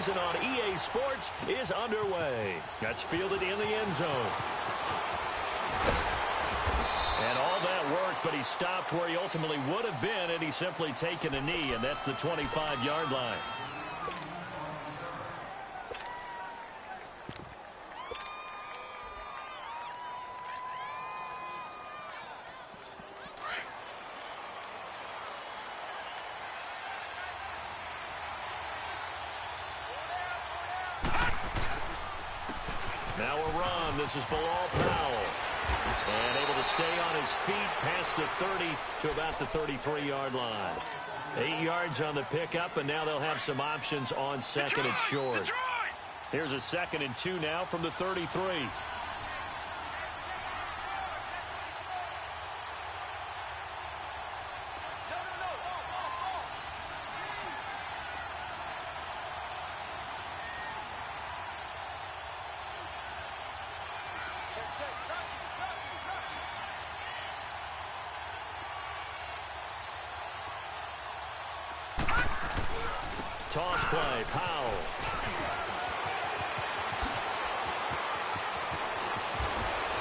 season on EA Sports is underway. That's fielded in the end zone. And all that work, but he stopped where he ultimately would have been had he simply taken a knee, and that's the 25-yard line. Now a run. This is EbaLLn Powell. And able to stay on his feet past the 30 to about the 33-yard line. 8 yards on the pickup, and now they'll have some options on second and short. Here's a 2nd and 2 now from the 33. Toss play, Powell.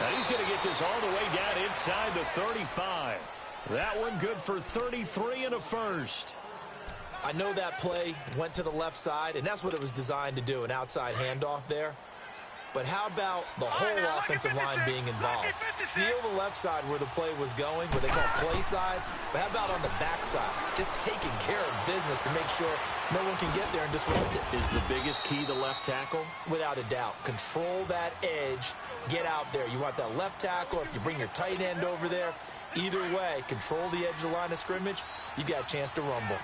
And he's going to get this all the way down inside the 35. That one good for 33 and a first. I know that play went to the left side, and that's what it was designed to do, an outside handoff there. But how about the whole offensive line being involved? Seal the left side where the play was going, what they call play side. But how about on the back side? Just taking care of business to make sure no one can get there and disrupt it. Is the biggest key the left tackle? Without a doubt. Control that edge. Get out there. You want that left tackle. If you bring your tight end over there, either way, control the edge of the line of scrimmage, you got a chance to rumble.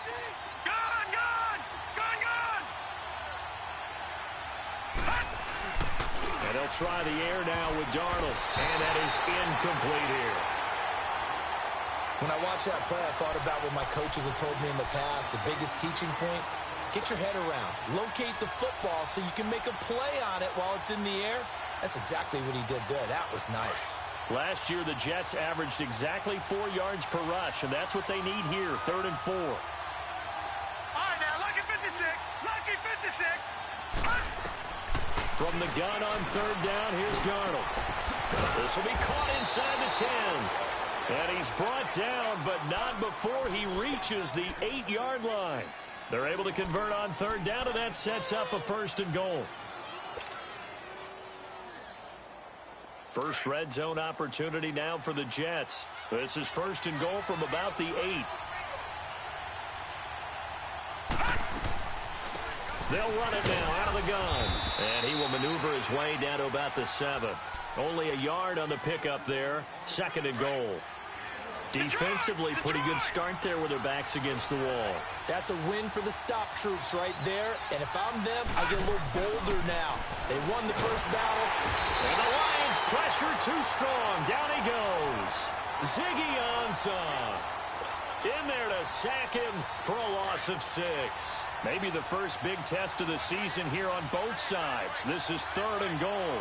And they'll try the air now with Darnold. And that is incomplete here. When I watched that play, I thought about what my coaches have told me in the past. The biggest teaching point, get your head around. Locate the football so you can make a play on it while it's in the air. That's exactly what he did there. That was nice. Last year, the Jets averaged exactly 4 yards per rush, and that's what they need here, 3rd and 4. All right, now, lucky 56. Lucky 56. From the gun on 3rd down, here's Darnold. This will be caught inside the 10. And he's brought down, but not before he reaches the 8-yard line. They're able to convert on 3rd down, and that sets up a 1st and goal. First red zone opportunity now for the Jets. This is 1st and goal from about the 8. They'll run it now out of the gun. And he will maneuver his way down to about the 7. Only a yard on the pickup there. 2nd and goal. Defensively, pretty good start there with their backs against the wall. That's a win for the stop troops right there. And if I'm them, I get a little bolder now. They won the first battle. And the Lions pressure too strong. Down he goes. Ziggy Ansah in there to sack him for a loss of 6. Maybe the first big test of the season here on both sides. This is 3rd and goal.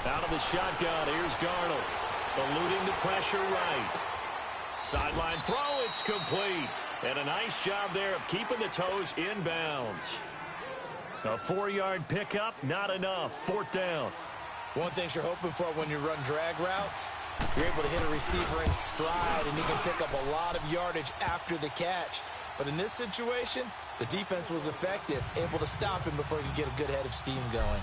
Out of the shotgun, here's Darnold. Eluding the pressure right. Sideline throw, it's complete. And a nice job there of keeping the toes inbounds. A 4-yard pickup, not enough. 4th down. One thing you're hoping for when you run drag routes, you're able to hit a receiver in stride, and he can pick up a lot of yardage after the catch. But in this situation, the defense was effective, able to stop him before he could get a good head of steam going.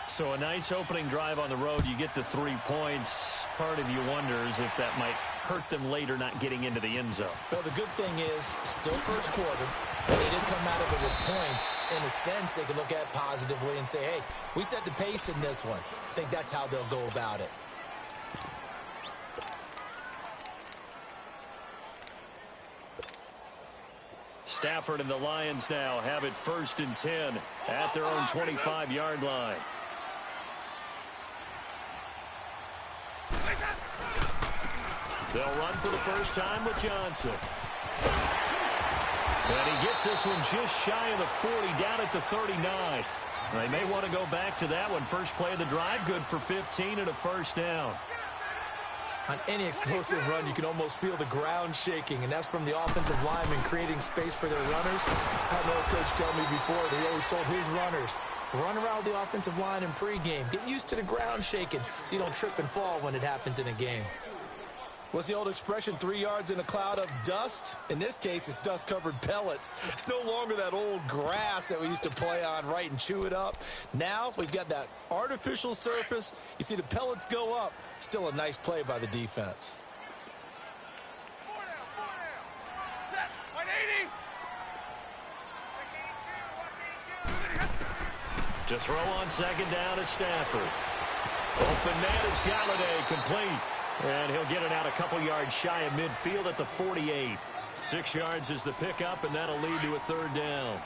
So a nice opening drive on the road. You get the 3 points. Part of you wonders if that might hurt them later not getting into the end zone. Well, the good thing is, still first quarter, but they did come out of it with points. In a sense, they could look at it positively and say, hey, we set the pace in this one. I think that's how they'll go about it. Stafford and the Lions now have it 1st and 10 at their own 25-yard line. They'll run for the first time with Johnson. And he gets this one just shy of the 40, down at the 39. They may want to go back to that one. First play of the drive, good for 15 and a 1st down. On any explosive run, you can almost feel the ground shaking, and that's from the offensive linemen creating space for their runners. I had an old coach tell me before, they always told his runners, run around the offensive line in pregame. Get used to the ground shaking so you don't trip and fall when it happens in a game. What's the old expression, 3 yards in a cloud of dust? In this case, it's dust-covered pellets. It's no longer that old grass that we used to play on, right, and chew it up. Now we've got that artificial surface. You see the pellets go up. Still a nice play by the defense. Set. 180. To throw on second down is Stafford. Open man is Galladay, complete. And he'll get it out a couple yards shy of midfield at the 48. 6 yards is the pickup, and that'll lead to a third down.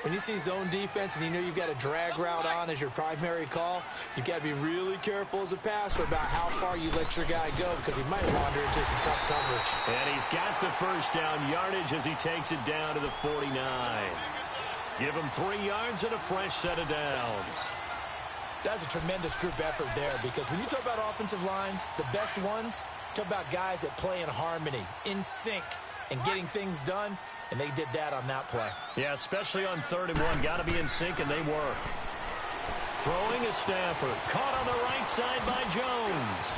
When you see zone defense and you know you've got a drag route on as your primary call, you've got to be really careful as a passer about how far you let your guy go because he might wander into some tough coverage. And he's got the first down yardage as he takes it down to the 49. Give him 3 yards and a fresh set of downs. That's a tremendous group effort there because when you talk about offensive lines, the best ones, talk about guys that play in harmony, in sync, and getting things done, and they did that on that play. Yeah, especially on 3rd and 1. Got to be in sync, and they work. Throwing is Stafford. Caught on the right side by Jones.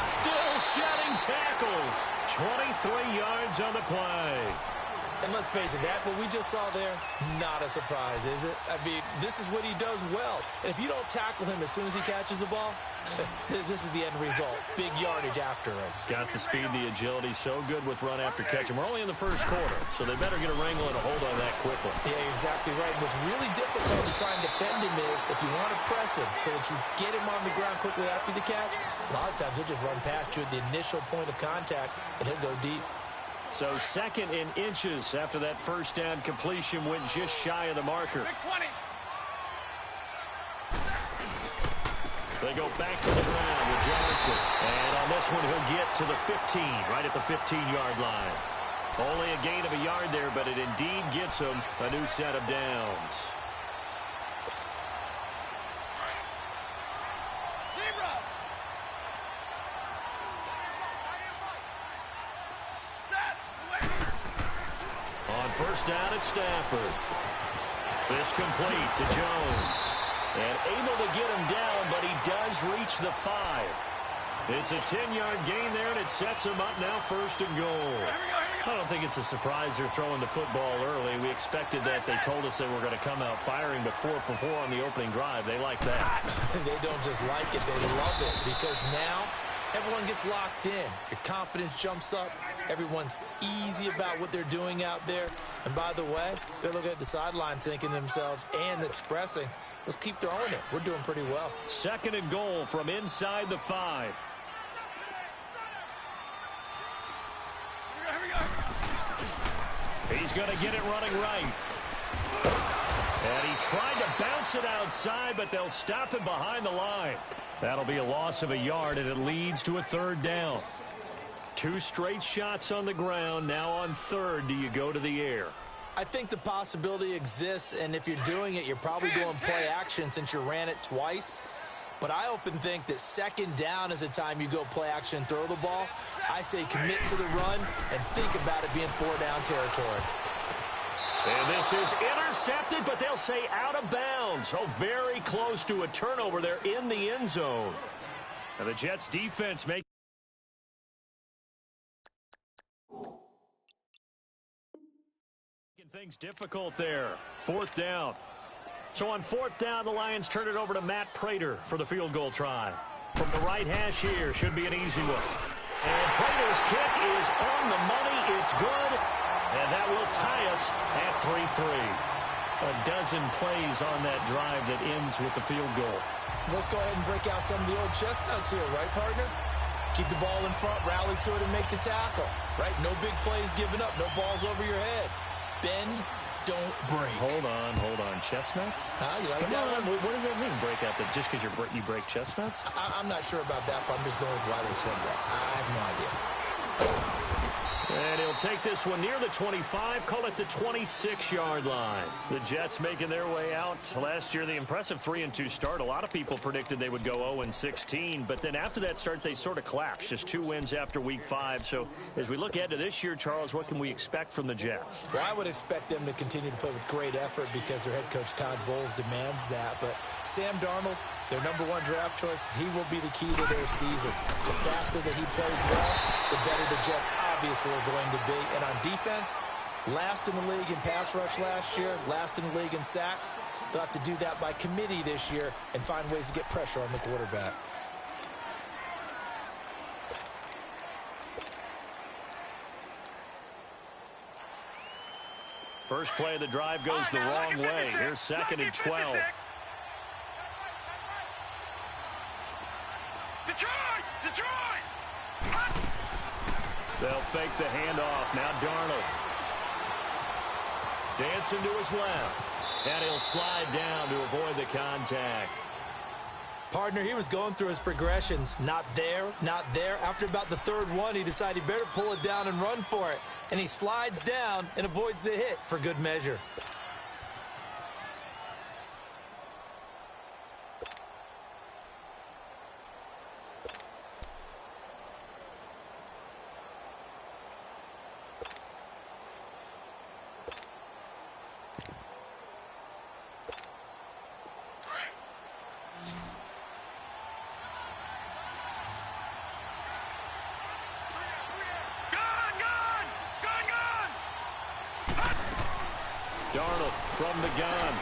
Still shedding tackles. 23 yards on the play. And let's face it, what we just saw there, not a surprise, is it? I mean, this is what he does well. And if you don't tackle him as soon as he catches the ball, this is the end result. Big yardage afterwards. Got the speed, the agility, so good with run after catch. And we're only in the first quarter, so they better get a wrangle and a hold on that quickly. Yeah, exactly right. What's really difficult to try and defend him is if you want to press him so that you get him on the ground quickly after the catch, a lot of times he'll just run past you at the initial point of contact, and he'll go deep. So 2nd in inches after that first down completion went just shy of the marker. They go back to the ground with Johnson. And on this one, he'll get to the 15, right at the 15-yard line. Only a gain of a yard there, but it indeed gets him a new set of downs. First down at Stafford. This complete to Jones. And able to get him down, but he does reach the 5. It's a 10-yard gain there, and it sets him up now 1st and goal. I don't think it's a surprise they're throwing the football early. We expected that. They told us they were going to come out firing, but 4 for 4 on the opening drive. They like that. They don't just like it, they love it, because now everyone gets locked in. Your confidence jumps up. Everyone's easy about what they're doing out there. And by the way, they're looking at the sideline thinking to themselves and expressing, let's keep throwing it. We're doing pretty well. 2nd and goal from inside the 5. He's going to get it running right. And he tried to bounce it outside, but they'll stop him behind the line. That'll be a loss of a yard, and it leads to a 3rd down. 2 straight shots on the ground. Now on 3rd, do you go to the air? I think the possibility exists, and if you're doing it, you're probably going play action since you ran it twice. But I often think that 2nd down is the time you go play action and throw the ball. I say commit to the run and think about it being 4-down territory. And this is intercepted, but they'll say out of bounds. Oh, very close to a turnover there in the end zone. And the Jets defense making things difficult there. 4th down. So on 4th down, the Lions turn it over to Matt Prater for the field goal try. From the right hash here, should be an easy one. And Prater's kick is on the money. It's good. And that will tie us at 3-3. A dozen plays on that drive that ends with the field goal. Let's go ahead and break out some of the old chestnuts here, right, partner? Keep the ball in front, rally to it, and make the tackle. Right? No big plays given up. No balls over your head. Bend, don't break. Hold on. Chestnuts? You like Come that on. one? What does that mean, break out? That just because you break chestnuts? I'm not sure about that, but I'm just going with why they said that. I have no idea. And he'll They'll take this one near the 25, call it the 26-yard line. The Jets making their way out. Last year, the impressive 3-2 start. A lot of people predicted they would go 0-16, but then after that start, they sort of collapsed. Just 2 wins after Week 5. So as we look ahead to this year, Charles, what can we expect from the Jets? Well, I would expect them to continue to play with great effort because their head coach, Todd Bowles, demands that. But Sam Darnold, their #1 draft choice, he will be the key to their season. The faster that he plays well, the better the Jets obviously are going to be. And on defense, last in the league in pass rush last year, last in the league in sacks. They'll have to do that by committee this year and find ways to get pressure on the quarterback. First play of the drive goes the wrong way. Here's 2nd and 12. Detroit! They'll fake the handoff. Now Darnold. Dancing to his left. And he'll slide down to avoid the contact. Partner, he was going through his progressions. Not there, not there. After about the 3rd one, he decided he better pull it down and run for it. And he slides down and avoids the hit for good measure. Darnold from the gun.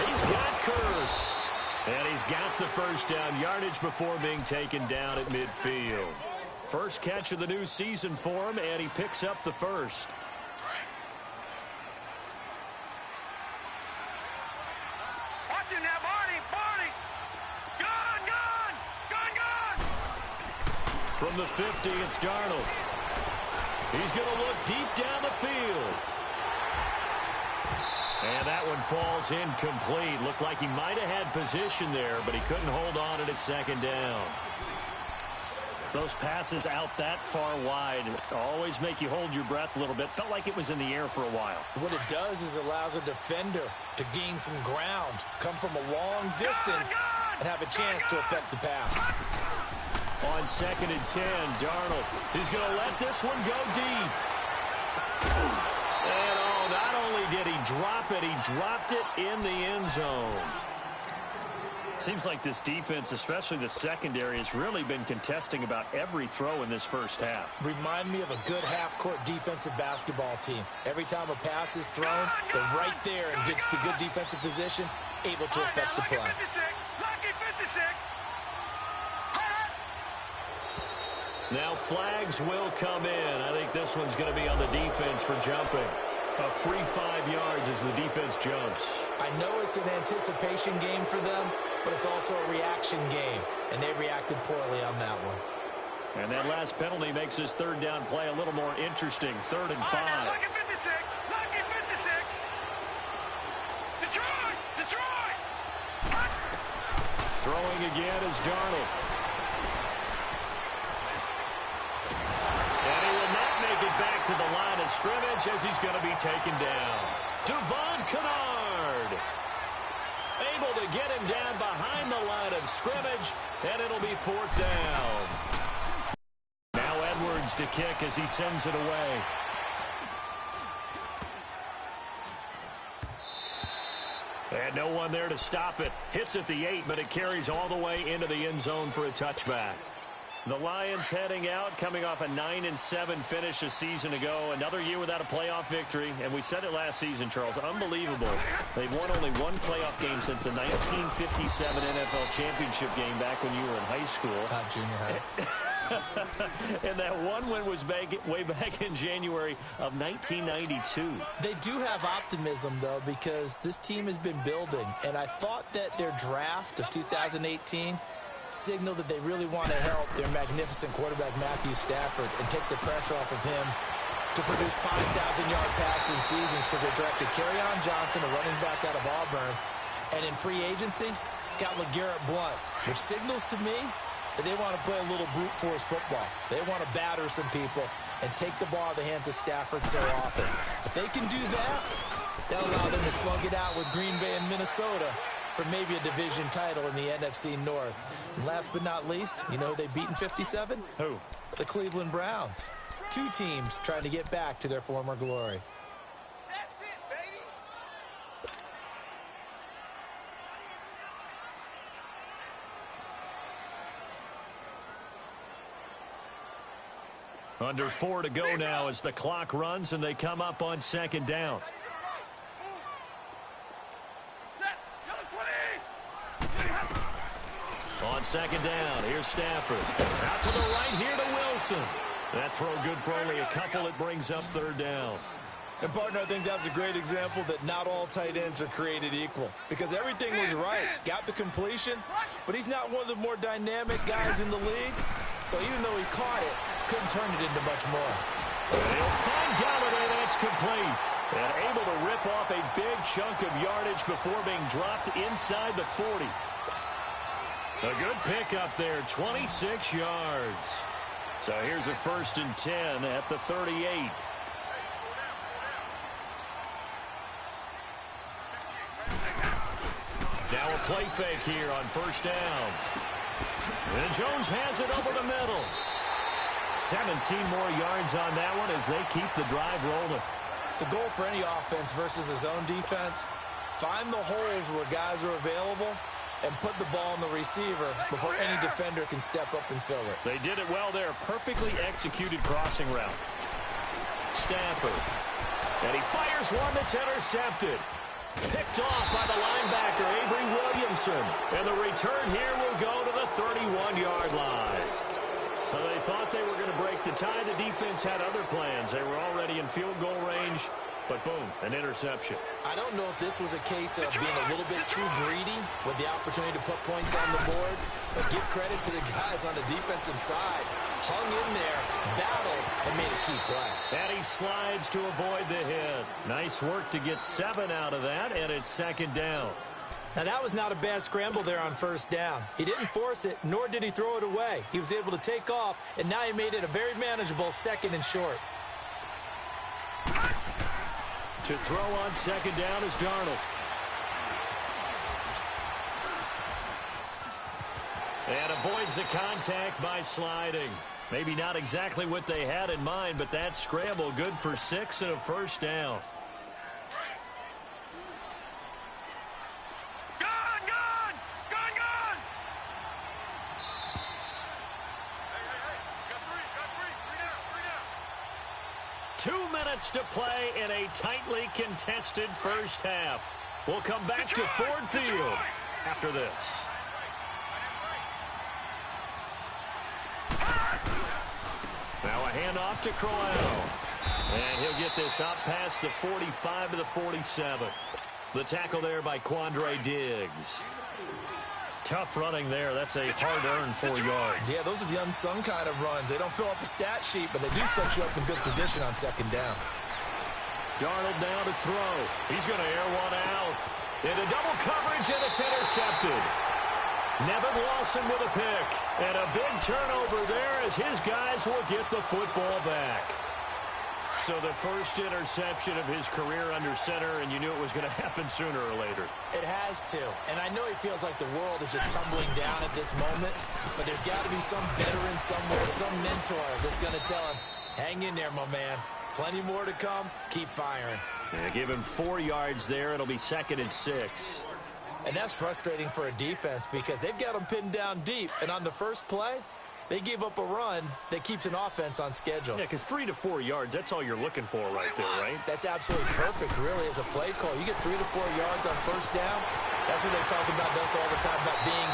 He's got Curse. And he's got the first down yardage before being taken down at midfield. First catch of the new season for him, and he picks up the first. Watch him now, Barney! Gun! From the 50, it's Darnold. He's going to look deep down the field. And that one falls incomplete. Looked like he might have had position there, but he couldn't hold on it at 2nd down. Those passes out that far wide always make you hold your breath a little bit. Felt like it was in the air for a while. What it does is allows a defender to gain some ground, come from a long distance, and have a chance to affect the pass. On 2nd and 10, Darnold. He's going to let this one go deep. And not only did he drop it, he dropped it in the end zone. Seems like this defense, especially the secondary, has really been contesting about every throw in this first half. Remind me of a good half-court defensive basketball team. Every time a pass is thrown, they're right there and gets the good defensive position, able to affect the play. Lucky 56. Now flags will come in. I think this one's going to be on the defense for jumping. A free 5 yards as the defense jumps. I know it's an anticipation game for them, but it's also a reaction game, and they reacted poorly on that one. And that last penalty makes his 3rd down play a little more interesting. 3rd and 5. Lucky 56. Lucky 56. Detroit! Throwing again is Darnold. And he will not make it back to the line of scrimmage as he's going to be taken down. Devon Kennard able to get him down behind the line of scrimmage, and it'll be 4th down. Now Edwards to kick as he sends it away. And no one there to stop it. Hits at the 8, but it carries all the way into the end zone for a touchback. The Lions heading out, coming off a 9-7 finish a season ago. Another year without a playoff victory. And we said it last season, Charles, unbelievable. They've won only one playoff game since the 1957 NFL championship game back when you were in high school. Junior high. And that one win was way back in January of 1992. They do have optimism, though, because this team has been building. And I thought that their draft of 2018 signaled that they really want to help their magnificent quarterback, Matthew Stafford, and take the pressure off of him to produce 5,000-yard passing seasons because they drafted Kerryon Johnson, a running back out of Auburn, and in free agency, got LeGarrette Blount, which signals to me that they want to play a little brute force football. They want to batter some people and take the ball out of the hands of Stafford so often. If they can do that, that'll allow them to slug it out with Green Bay and Minnesota for maybe a division title in the NFC North. And last but not least, you know who they beat in 57? Who? The Cleveland Browns. Two teams trying to get back to their former glory. That's it, baby. Under 4 to go now as the clock runs and they come up on second down. Set. Yellow 20. On second down, here's Stafford. Out to the right here to Wilson. That throw good for only a couple. It brings up third down. And, partner, I think that's a great example that not all tight ends are created equal. Because everything was right. Got the completion, but he's not one of the more dynamic guys in the league. So even though he caught it, couldn't turn it into much more. They'll find Galladay. That's complete. And able to rip off a big chunk of yardage before being dropped inside the 40. A good pickup there, 26 yards. So here's a 1st and 10 at the 38. Now a play fake here on first down. And Jones has it over the middle. 17 more yards on that one as they keep the drive rolling. The goal for any offense versus his own defense, find the holes where guys are available and put the ball in the receiver before any defender can step up and fill it. They did it well there. Perfectly executed crossing route. Stafford. And he fires one that's intercepted. Picked off by the linebacker, Avery Williamson. And the return here will go to the 31-yard line. Well, they thought they were going to break the tie. The defense had other plans. They were already in field goal range. But boom, an interception. I don't know if this was a case of being a little bit too greedy with the opportunity to put points on the board, but give credit to the guys on the defensive side. Hung in there, battled, and made a key play. And he slides to avoid the hit. Nice work to get 7 out of that, and it's second down. Now, that was not a bad scramble there on first down. He didn't force it, nor did he throw it away. He was able to take off, and now he made it a very manageable 2nd and short. To throw on second down is Darnold. And avoids the contact by sliding. Maybe not exactly what they had in mind, but that scramble good for 6 and a first down. Gone! 2 minutes to play in a tightly contested first half. We'll come back to Ford Field after this. Now a handoff to Crowell. And he'll get this out past the 45 to the 47. The tackle there by Quandre Diggs. Tough running there. That's a hard-earned 4 yards. Yeah, those are the unsung kind of runs. They don't fill up the stat sheet, but they do set you up in good position on second down. Darnold now to throw. He's going to air one out. Into double coverage, and it's intercepted. Nevin Lawson with a pick. And a big turnover there as his guys will get the football back. So the first interception of his career under center, and you knew it was going to happen sooner or later. It has to. And I know he feels like the world is just tumbling down at this moment, but there's got to be some veteran somewhere, some mentor that's going to tell him, hang in there, my man. Plenty more to come. Keep firing. Yeah, give him 4 yards there. It'll be 2nd and 6. And that's frustrating for a defense because they've got them pinned down deep. And on the first play, they gave up a run that keeps an offense on schedule. Yeah, because 3 to 4 yards, that's all you're looking for right there, right? That's absolutely perfect, really, as a play call. You get 3 to 4 yards on first down. That's what they talk about us all the time, about being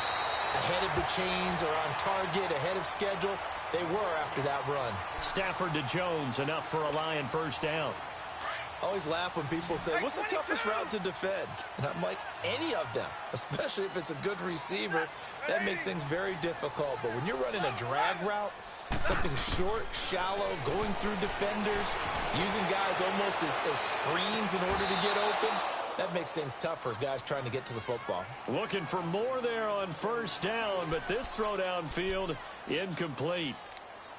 ahead of the chains or on target, ahead of schedule. They were after that run. Stafford to Jones, enough for a Lion first down. I always laugh when people say, what's the toughest route to defend? And I'm like, any of them, especially if it's a good receiver. That makes things very difficult. But when you're running a drag route, something short, shallow, going through defenders, using guys almost as screens in order to get open, That makes things tough for guys trying to get to the football. Looking for more there on first down, but this throw downfield incomplete.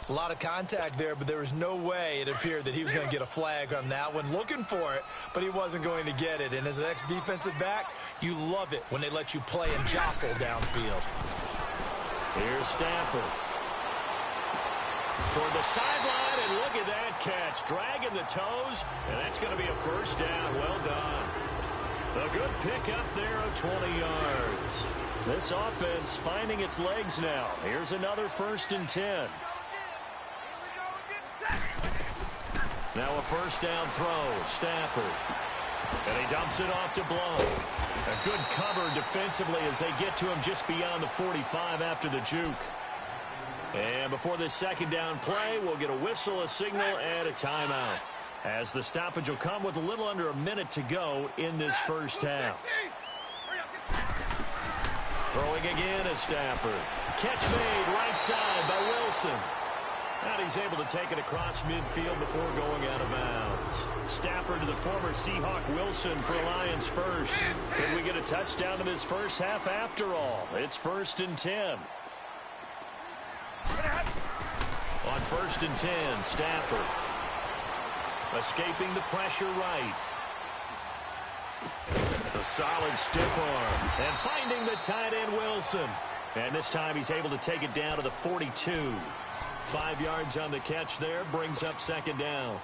A lot of contact there, but there was no way it appeared that he was going to get a flag on that one. Looking for it, but he wasn't going to get it. And as an ex-defensive back, you love it when they let you play and jostle downfield. Here's Stafford. Toward the sideline, and look at that catch. Dragging the toes, and that's going to be a first down. Well done. A good pickup there of 20 yards. This offense finding its legs now. Here's another 1st and 10. Now a first down throw, Stafford. And he dumps it off to Blow. A good cover defensively as they get to him just beyond the 45 after the juke. And before this second down play, we'll get a whistle, a signal, and a timeout, as the stoppage will come with a little under a minute to go in this first half. Throwing again is Stafford. Catch made right side by Wilson. And he's able to take it across midfield before going out of bounds. Stafford to the former Seahawk Wilson for Lions first. Could we get a touchdown in this first half after all? It's 1st and 10. On 1st and 10, Stafford. Escaping the pressure right. A solid stiff arm. And finding the tight end Wilson. And this time he's able to take it down to the 42. 5 yards on the catch there, brings up second down.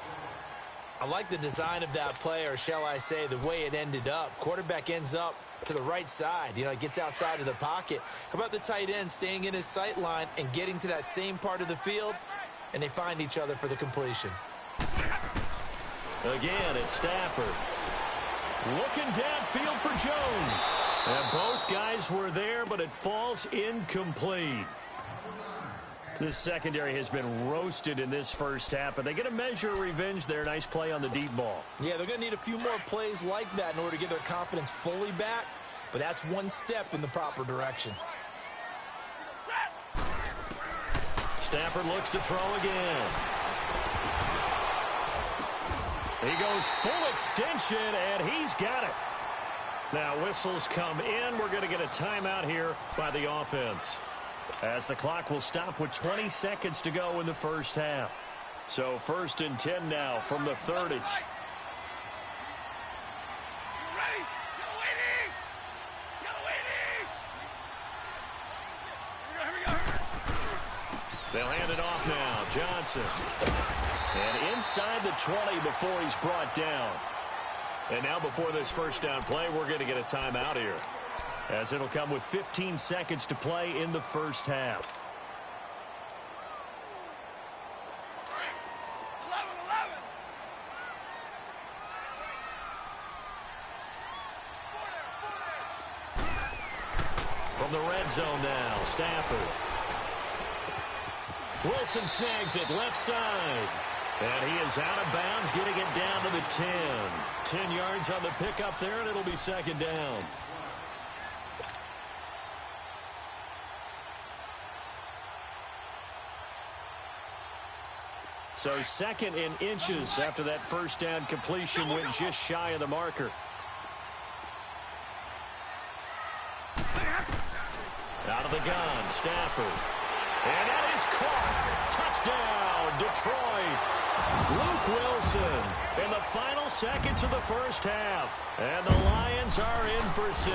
I like the design of that play, or shall I say the way it ended up. Quarterback ends up to the right side. You know, it gets outside of the pocket. How about the tight end staying in his sight line and getting to that same part of the field, and they find each other for the completion. Again, it's Stafford. Looking downfield for Jones. And both guys were there, but it falls incomplete. This secondary has been roasted in this first half, but they get a measure of revenge there. Nice play on the deep ball. Yeah, they're going to need a few more plays like that in order to get their confidence fully back, but that's one step in the proper direction. Stafford looks to throw again. He goes full extension, and he's got it. Now whistles come in. We're going to get a timeout here by the offense, as the clock will stop with 20 seconds to go in the first half. So 1st and 10 now from the 30. They'll hand it off now. Johnson. And inside the 20 before he's brought down. And now before this first down play, we're going to get a timeout here, as it'll come with 15 seconds to play in the first half. From the red zone now, Stafford. Wilson snags it left side. And he is out of bounds, getting it down to the 10. 10 yards on the pickup there, and it'll be second down. So 2nd in inches after that first down completion went just shy of the marker. Out of the gun, Stafford. And that is caught. Touchdown, Detroit. Luke Wilson in the final seconds of the first half. And the Lions are in for 6.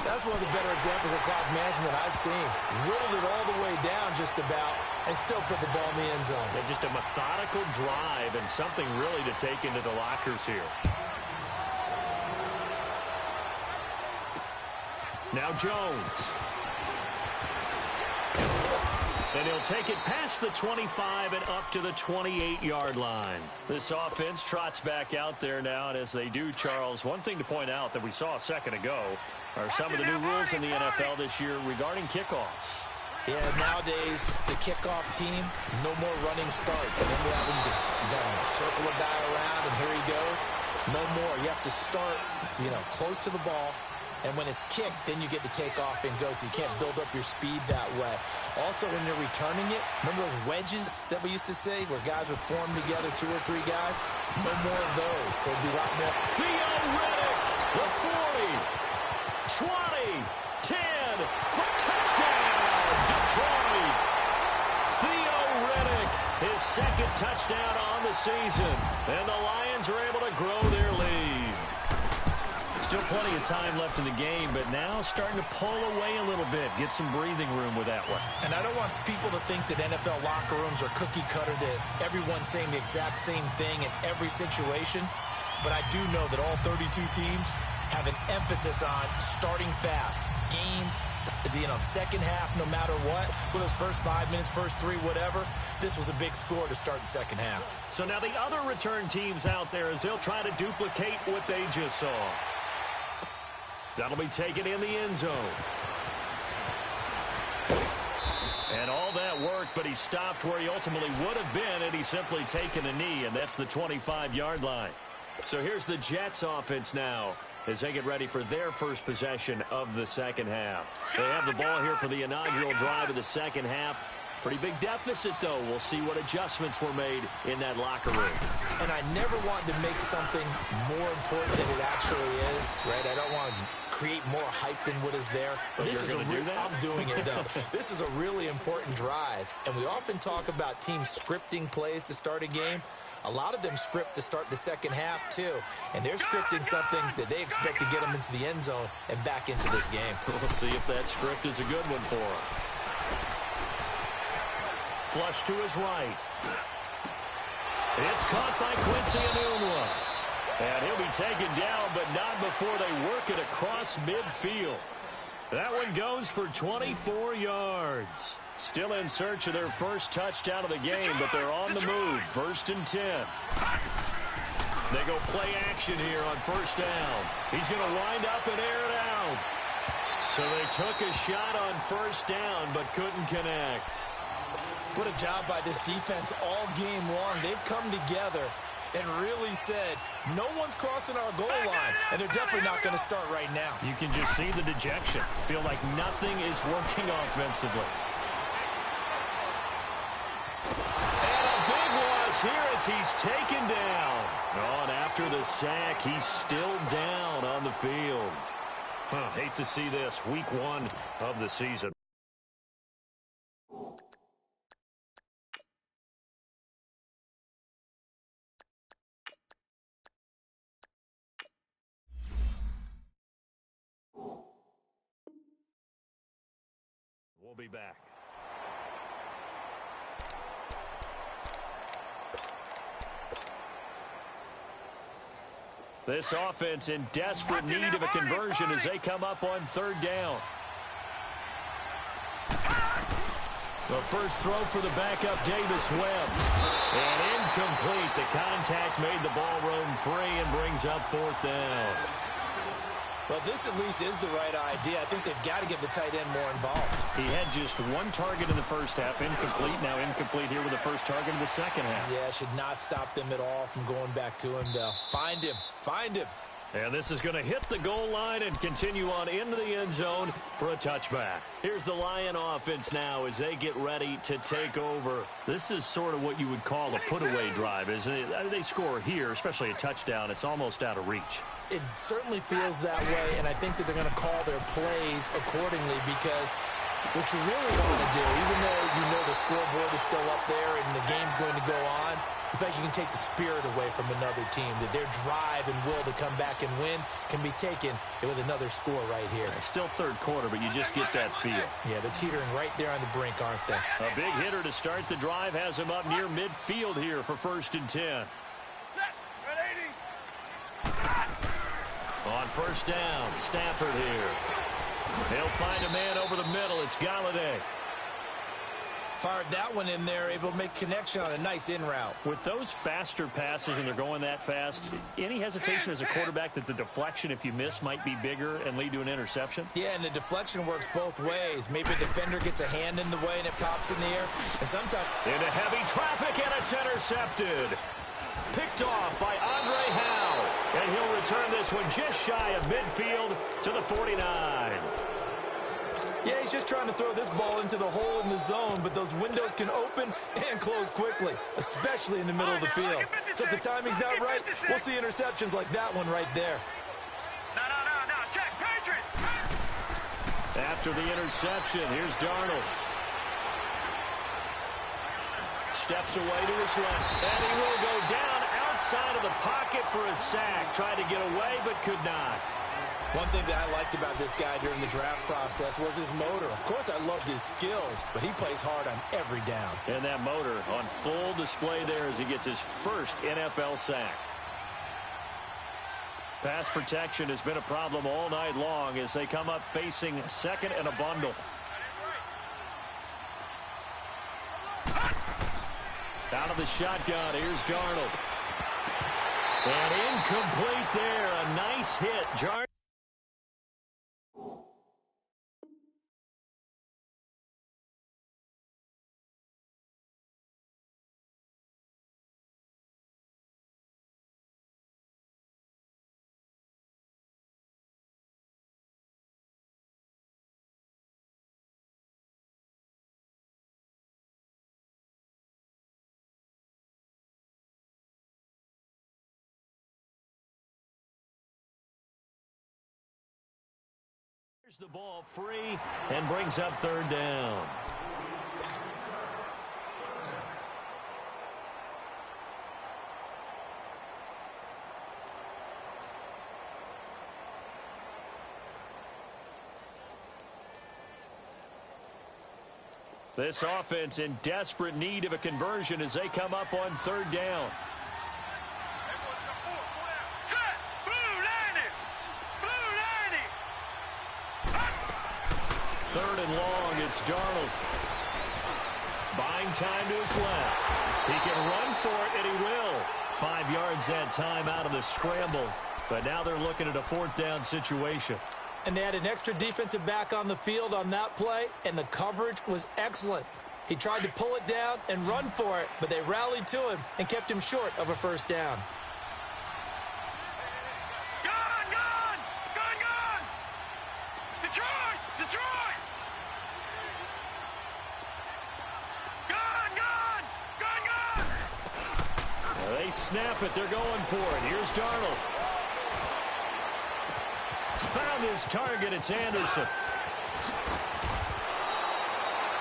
That's one of the better examples of clock management I've seen. Whittled it all the way down just about and still put the ball in the end zone. Yeah, just a methodical drive and something really to take into the lockers here. Now Jones. And he'll take it past the 25 and up to the 28-yard line. This offense trots back out there now, and as they do, Charles, one thing to point out that we saw a second ago are some of the new rules in the NFL this year regarding kickoffs. Yeah, nowadays, the kickoff team, no more running starts. Remember that when you got to circle a guy around and here he goes? No more. You have to start, close to the ball And when it's kicked, then you get to take off and go, so you can't build up your speed that way. Also, when you're returning it, remember those wedges that we used to say where guys would form together, 2 or 3 guys? No more of those, so it'll be a lot more. Theo Riddick, the 40, 20, 10, for touchdown, Detroit. Theo Riddick, his second touchdown on the season, and the Lions are able to grow their lead. Still plenty of time left in the game, but now starting to pull away a little bit, get some breathing room with that one. And I don't want people to think that NFL locker rooms are cookie cutter, that everyone's saying the exact same thing in every situation, but I do know that all 32 teams have an emphasis on starting fast, game, second half, no matter what, with those first 5 minutes, first 3, whatever. This was a big score to start the second half. So now the other return teams out there, as they'll try to duplicate what they just saw. That'll be taken in the end zone. And all that work, but he stopped where he ultimately would have been, and he's simply taken a knee, and that's the 25-yard line. So here's the Jets offense now as they get ready for their first possession of the second half. They have the ball here for the inaugural drive of the second half. Pretty big deficit, though. We'll see what adjustments were made in that locker room. And I never want to make something more important than it actually is, right? I don't want to create more hype than what is there. But this is I'm doing it, though. This is a really important drive. And we often talk about teams scripting plays to start a game. A lot of them script to start the second half, too. And they're scripting something that they expect to get them into the end zone and back into this game. We'll see if that script is a good one for them. Flush to his right. It's caught by Quincy Enunwa. And he'll be taken down, but not before they work it across midfield. That one goes for 24 yards. Still in search of their first touchdown of the game, but they're on the move. 1st and 10. They go play action here on first down. He's going to wind up and air it out. So they took a shot on first down, but couldn't connect. What a job by this defense all game long. They've come together and really said, no one's crossing our goal line, and they're definitely not going to start right now. You can just see the dejection. Feel like nothing is working offensively. And a big loss here as he's taken down. Oh, and after the sack, he's still down on the field. Hate to see this. Week 1 of the season. We'll be back. This offense in desperate need of a conversion as they come up on 3rd down. The first throw for the backup, Davis Webb. And incomplete. The contact made the ball roam free and brings up 4th down. Well, this at least is the right idea. I think they've got to get the tight end more involved. He had just 1 target in the first half, incomplete. Now incomplete here with the first target in the second half. Yeah, should not stop them at all from going back to him, though. Find him. Find him. And this is going to hit the goal line and continue on into the end zone for a touchback. Here's the Lion offense now as they get ready to take over. This is sort of what you would call a put-away drive, isn't it? They score here, especially a touchdown. It's almost out of reach. It certainly feels that way, and I think that they're going to call their plays accordingly because what you really want to do, even though you know the scoreboard is still up there and the game's going to go on, I think you can take the spirit away from another team, that their drive and will to come back and win can be taken with another score right here. It's still 3rd quarter, but you just get that feel. Yeah, they're teetering right there on the brink, aren't they? A big hitter to start the drive has him up near midfield here for 1st and 10. On 1st down, Stafford here. He'll find a man over the middle. It's Galladay. Fired that one in there, able to make connection on a nice in route. With those faster passes and they're going that fast, any hesitation as a quarterback that the deflection, if you miss, might be bigger and lead to an interception? Yeah, and the deflection works both ways. Maybe a defender gets a hand in the way and it pops in the air. And sometimes into heavy traffic, and it's intercepted. Picked off by Andre Howe. And he'll return this one just shy of midfield to the 49. Yeah, he's just trying to throw this ball into the hole in the zone, but those windows can open and close quickly, especially in the middle of the field. So if the timing's not right, we'll see interceptions like that one right there. No, check, Patriot. After the interception, here's Darnold. Steps away to his left, and he will go down outside of the pocket for a sack. Tried to get away, but could not. One thing that I liked about this guy during the draft process was his motor. Of course, I loved his skills, but he plays hard on every down. And that motor on full display there as he gets his first NFL sack. Pass protection has been a problem all night long as they come up facing second and a bundle. Out of the shotgun, here's Darnold. And incomplete there. A nice hit. Here's the ball free and brings up third down. This offense in desperate need of a conversion as they come up on third down. Third and long, it's Darnold. Buying time to his left. He can run for it, and he will. 5 yards that time out of the scramble. But now they're looking at a fourth down situation. And they had an extra defensive back on the field on that play, and the coverage was excellent. He tried to pull it down and run for it, but they rallied to him and kept him short of a first down. They snap it. They're going for it. Here's Darnold. Found his target. It's Anderson.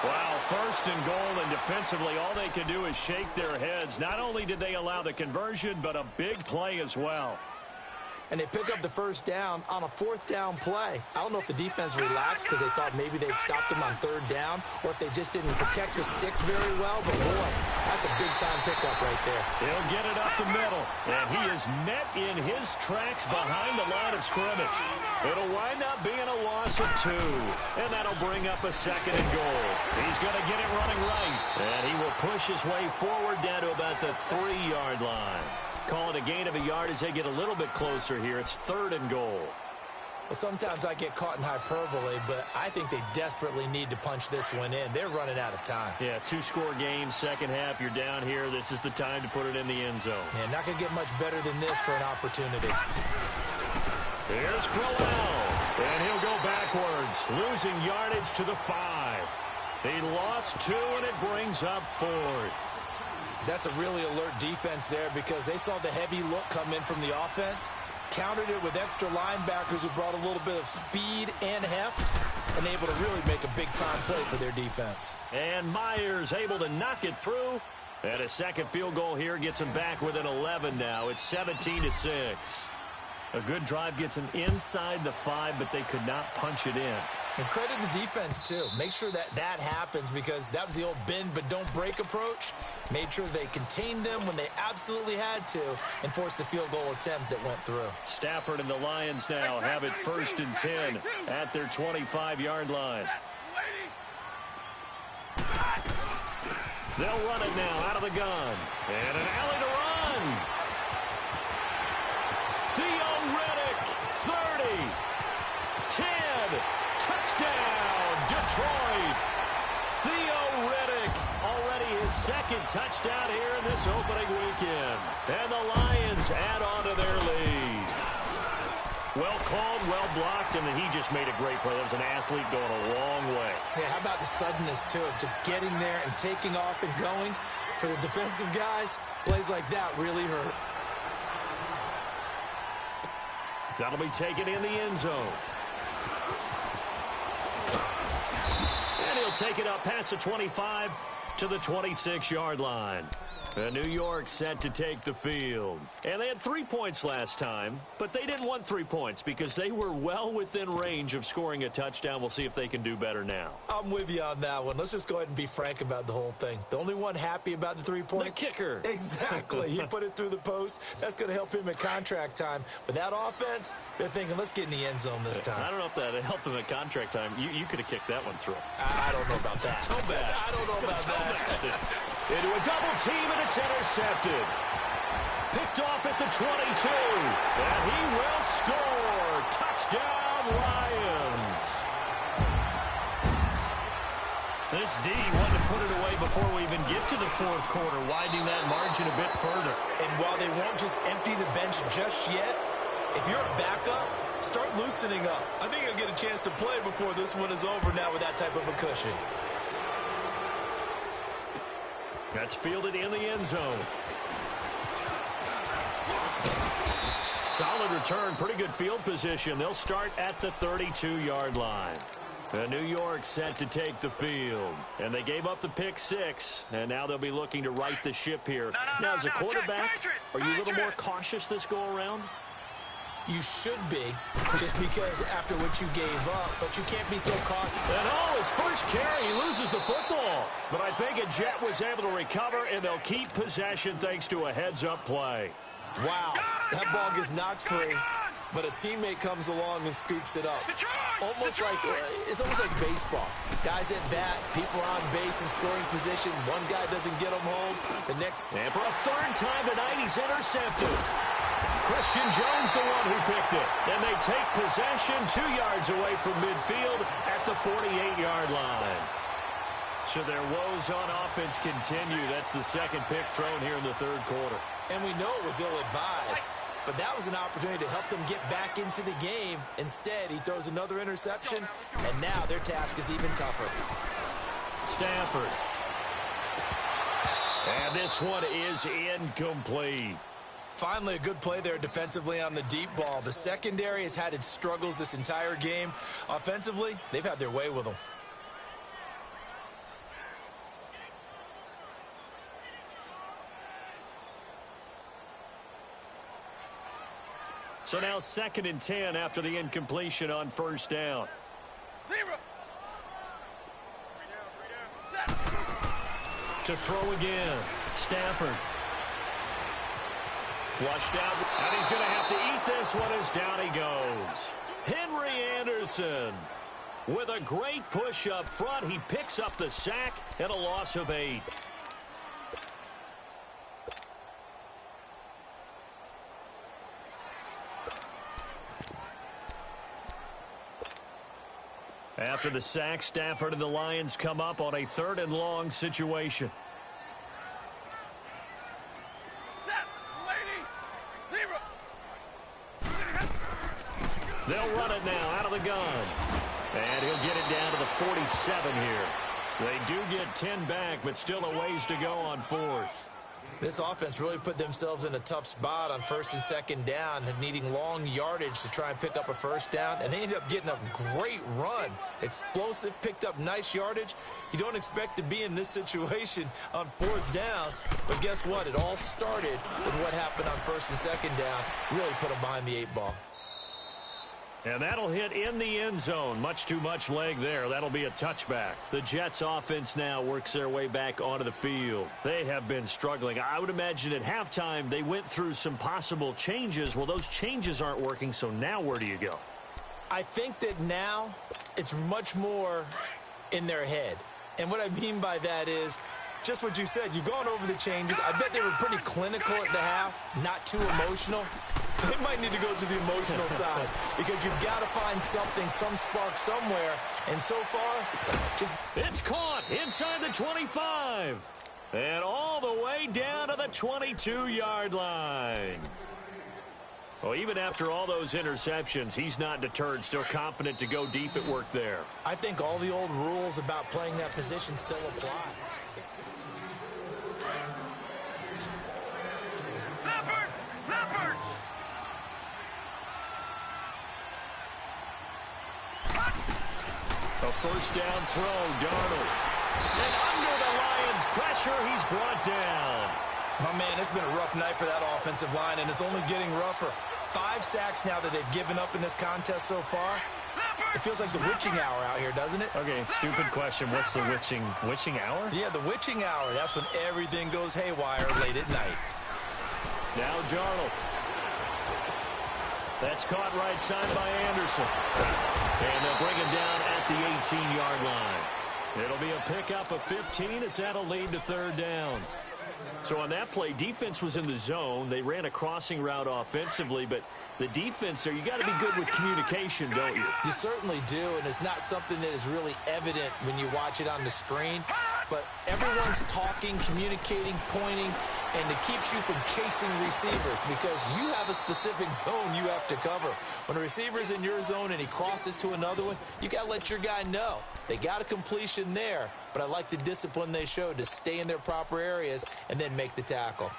Wow, first and goal, and defensively, all they can do is shake their heads. Not only did they allow the conversion, but a big play as well. And they pick up the first down on a fourth down play. I don't know if the defense relaxed because they thought maybe they'd stopped them on third down, or if they just didn't protect the sticks very well. But, boy, that's a big-time pickup right there. He'll get it up the middle, and he is met in his tracks behind the line of scrimmage. It'll wind up being a loss of 2, and that'll bring up a second and goal. He's going to get it running right, and he will push his way forward down to about the 3-yard line. Call it a gain of a yard as they get a little bit closer here. It's third and goal. Well, sometimes I get caught in hyperbole, but I think they desperately need to punch this one in. They're running out of time. Yeah, 2-score game, second half. You're down here. This is the time to put it in the end zone. Yeah, not going to get much better than this for an opportunity. Here's Crowell, and he'll go backwards, losing yardage to the 5. He lost 2, and it brings up 4th. That's a really alert defense there because they saw the heavy look come in from the offense, countered it with extra linebackers who brought a little bit of speed and heft, and able to really make a big-time play for their defense. And Myers able to knock it through, and a second field goal here gets him back within 11 now. It's 17-6. A good drive gets them inside the 5, but they could not punch it in. And credit the defense, too. Make sure that happens because that was the old bend but don't break approach. Made sure they contained them when they absolutely had to and forced the field goal attempt that went through. Stafford and the Lions now have it 1st and 10 at their 25-yard line. They'll run it now out of the gun. And an alley to run. Theo Riddick, 30, 10, touchdown, Detroit. Theo Riddick, already his second touchdown here in this opening weekend. And the Lions add on to their lead. Well called, well blocked, and then he just made a great play. That was an athlete going a long way. Yeah, how about the suddenness, too, of just getting there and taking off and going? For the defensive guys, plays like that really hurt. That'll be taken in the end zone. And he'll take it up past the 25 to the 26-yard line. New York set to take the field. And they had 3 points last time, but they didn't want 3 points because they were well within range of scoring a touchdown. We'll see if they can do better now. I'm with you on that one. Let's just go ahead and be frank about the whole thing. The only one happy about the 3-point? The kicker. Exactly. He put it through the post. That's going to help him at contract time. But that offense, they're thinking, let's get in the end zone this time. I don't know if that helped him at contract time. You could have kicked that one through. I don't know about that. I don't know about that. Into a double team, and it's intercepted. Picked off at the 22. And he will score. Touchdown, Lions. This D wanted to put it away before we even get to the fourth quarter, widening that margin a bit further. And while they won't just empty the bench just yet, if you're a backup, start loosening up. I think you'll get a chance to play before this one is over now with that type of a cushion. That's fielded in the end zone. Solid return, pretty good field position. They'll start at the 32-yard line. New York set to take the field. And they gave up the pick 6, and now they'll be looking to right the ship here. Now, as a quarterback, are you a little more cautious this go-around? You should be, just because after what you gave up, but you can't be so caught. And his first carry, he loses the football. But I think a Jet was able to recover, and they'll keep possession thanks to a heads-up play. Wow, that ball gets knocked free, but a teammate comes along and scoops it up. It's almost like baseball. Guys at bat, people are on base in scoring position. One guy doesn't get them home. The next. And for a third time tonight, he's intercepted. Christian Jones, the one who picked it. And they take possession 2 yards away from midfield at the 48-yard line. So their woes on offense continue. That's the second pick thrown here in the third quarter. And we know it was ill-advised, but that was an opportunity to help them get back into the game. Instead, he throws another interception, and now their task is even tougher. Stafford. And this one is incomplete. Finally, a good play there defensively on the deep ball. The secondary has had its struggles this entire game. Offensively, they've had their way with them. So now 2nd and 10 after the incompletion on first down. To throw again. Stafford. Flushed out. And he's going to have to eat this one as down he goes. Henry Anderson. With a great push up front, he picks up the sack and a loss of 8. After the sack, Stafford and the Lions come up on a 3rd and long situation. They'll run it now out of the gun. And he'll get it down to the 47 here. They do get 10 back, but still a ways to go on 4th. This offense really put themselves in a tough spot on 1st and 2nd down, needing long yardage to try and pick up a first down, and they ended up getting a great run. Explosive, picked up nice yardage. You don't expect to be in this situation on 4th down, but guess what? It all started with what happened on 1st and 2nd down. Really put them behind the 8 ball. And that'll hit in the end zone. Much too much leg there. That'll be a touchback. The Jets offense now works their way back onto the field. They have been struggling. I would imagine at halftime they went through some possible changes. Well, those changes aren't working, so now where do you go? I think that now it's much more in their head. And what I mean by that is just what you said. You've gone over the changes. I bet they were pretty clinical at the half, not too emotional. They might need to go to the emotional side because you've got to find something, some spark somewhere. And so far, just... It's caught inside the 25. And all the way down to the 22-yard line. Well, even after all those interceptions, he's not deterred, still confident to go deep at work there. I think all the old rules about playing that position still apply. Leopard! A first down throw, Darnold. And under the Lions' pressure, he's brought down. My man, it's been a rough night for that offensive line, and it's only getting rougher. 5 sacks now that they've given up in this contest so far. It feels like the witching hour out here, doesn't it? Okay, stupid question. What's the witching hour? Yeah, the witching hour. That's when everything goes haywire late at night. Now Darnold. That's caught right side by Anderson. And they'll bring him down at the 18-yard line. It'll be a pickup of 15 as that'll lead to third down. So on that play, defense was in the zone. They ran a crossing route offensively, but the defense there, you got to be good with communication, don't you? You certainly do, and it's not something that is really evident when you watch it on the screen. But everyone's talking, communicating, pointing, and it keeps you from chasing receivers because you have a specific zone you have to cover. When a receiver's in your zone and he crosses to another one, you got to let your guy know. They got a completion there, but I like the discipline they showed to stay in their proper areas and then make the tackle.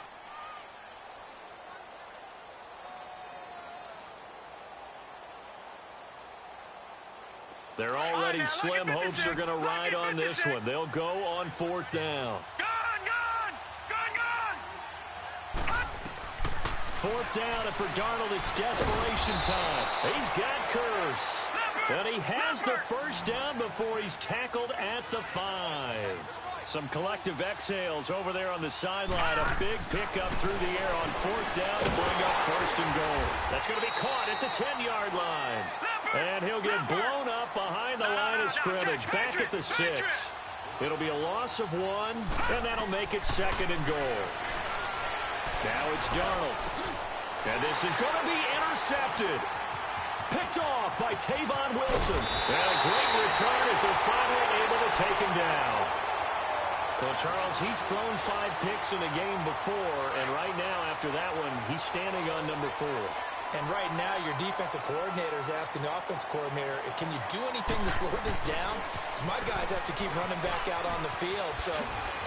They're already slim hopes are going to ride on this one. They'll go on fourth down. Fourth down, and for Darnold, it's desperation time. He's got Curse. And he has the first down before he's tackled at the 5. Some collective exhales over there on the sideline. A big pickup through the air on fourth down to bring up first and goal. That's going to be caught at the 10-yard line. And he'll get blown up behind the line of scrimmage, back at the 6. It'll be a loss of 1, and that'll make it second and goal. Now it's Darnold. And this is going to be intercepted. Picked off by Tavon Wilson. And a great return as they're finally able to take him down. Well, Charles, he's thrown 5 picks in a game before, and right now, after that one, he's standing on number 4. And right now, your defensive coordinator is asking the offensive coordinator, can you do anything to slow this down? Because my guys have to keep running back out on the field. So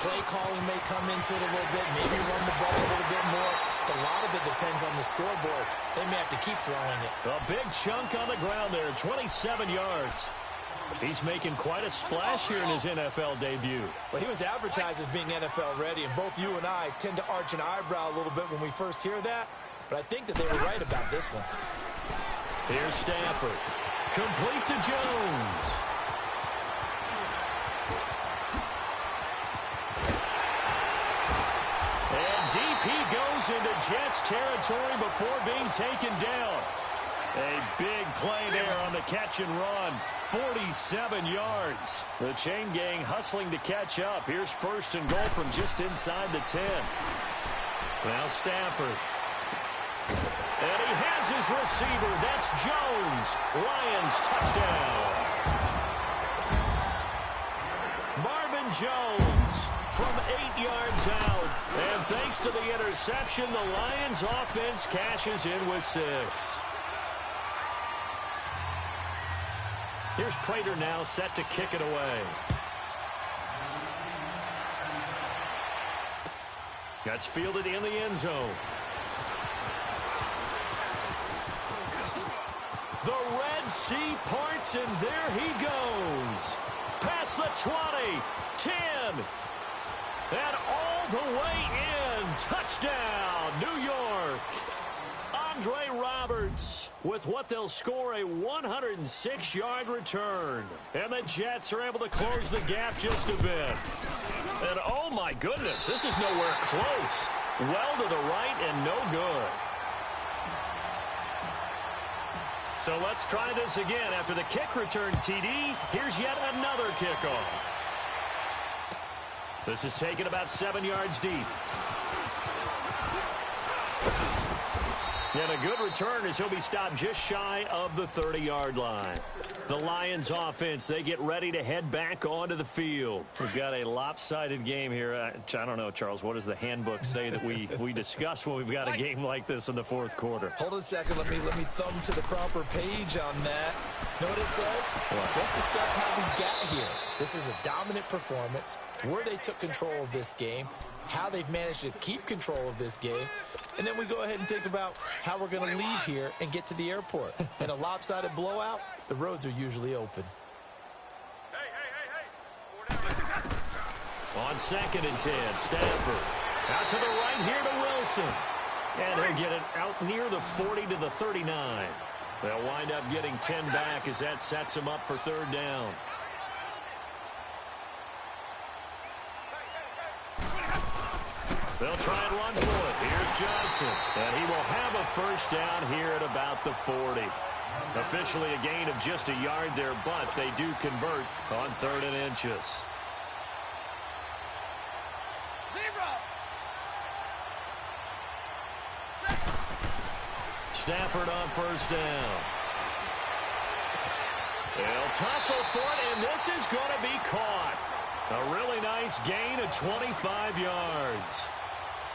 play calling may come into it a little bit, maybe run the ball a little bit more. But a lot of it depends on the scoreboard. They may have to keep throwing it. A big chunk on the ground there, 27 yards. He's making quite a splash here in his NFL debut. Well, he was advertised as being NFL ready, and both you and I tend to arch an eyebrow a little bit when we first hear that. But I think that they were right about this one. Here's Stafford. Complete to Jones. And deep he goes into Jets territory before being taken down. A big play there on the catch and run. 47 yards. The chain gang hustling to catch up. Here's first and goal from just inside the 10. Now Stafford. And he has his receiver. That's Jones. Lions touchdown. Marvin Jones from 8 yards out. And thanks to the interception, the Lions offense cashes in with 6. Here's Prater now set to kick it away. That's fielded in the end zone. The Red Sea parts, and there he goes. Past the 20, 10, and all the way in. Touchdown, New York. Andre Roberts with what they'll score a 106-yard return. And the Jets are able to close the gap just a bit. And oh my goodness, this is nowhere close. Well to the right and no good. So let's try this again. After the kick return TD, here's yet another kickoff. This is taken about 7 yards deep. And a good return as he'll be stopped just shy of the 30-yard line. The Lions offense, they get ready to head back onto the field. We've got a lopsided game here. I don't know, Charles, what does the handbook say that we discuss when we've got a game like this in the fourth quarter? Hold on a second. Let me thumb to the proper page on that. Know what it says? What? Let's discuss how we got here. This is a dominant performance, where they took control of this game, how they've managed to keep control of this game, and then we go ahead and think about how we're going to leave here and get to the airport. In a lopsided blowout, the roads are usually open. On 2nd and 10, Stafford. Out to the right here to Wilson. And he'll get it out near the 40 to the 39. They'll wind up getting 10 back as that sets him up for 3rd down. They'll try and run for it. Here's Johnson. And he will have a 1st down here at about the 40. Officially a gain of just a yard there, but they do convert on 3rd and inches. Stafford on 1st down. They'll tussle for it, and this is going to be caught. A really nice gain of 25 yards.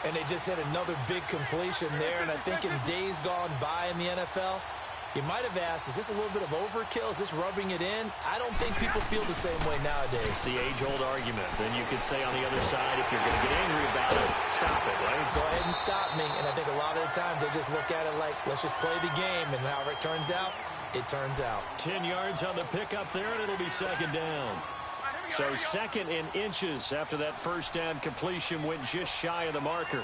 And they just had another big completion there, and I think in days gone by in the NFL, you might have asked, is this a little bit of overkill? Is this rubbing it in? I don't think people feel the same way nowadays. It's the age-old argument. Then you could say on the other side, if you're going to get angry about it, stop it, right? Go ahead and stop me. And I think a lot of the times they just look at it like, let's just play the game, and however it turns out, it turns out. 10 yards on the pickup there, and it'll be 2nd down. So 2nd and inches after that 1st down completion went just shy of the marker.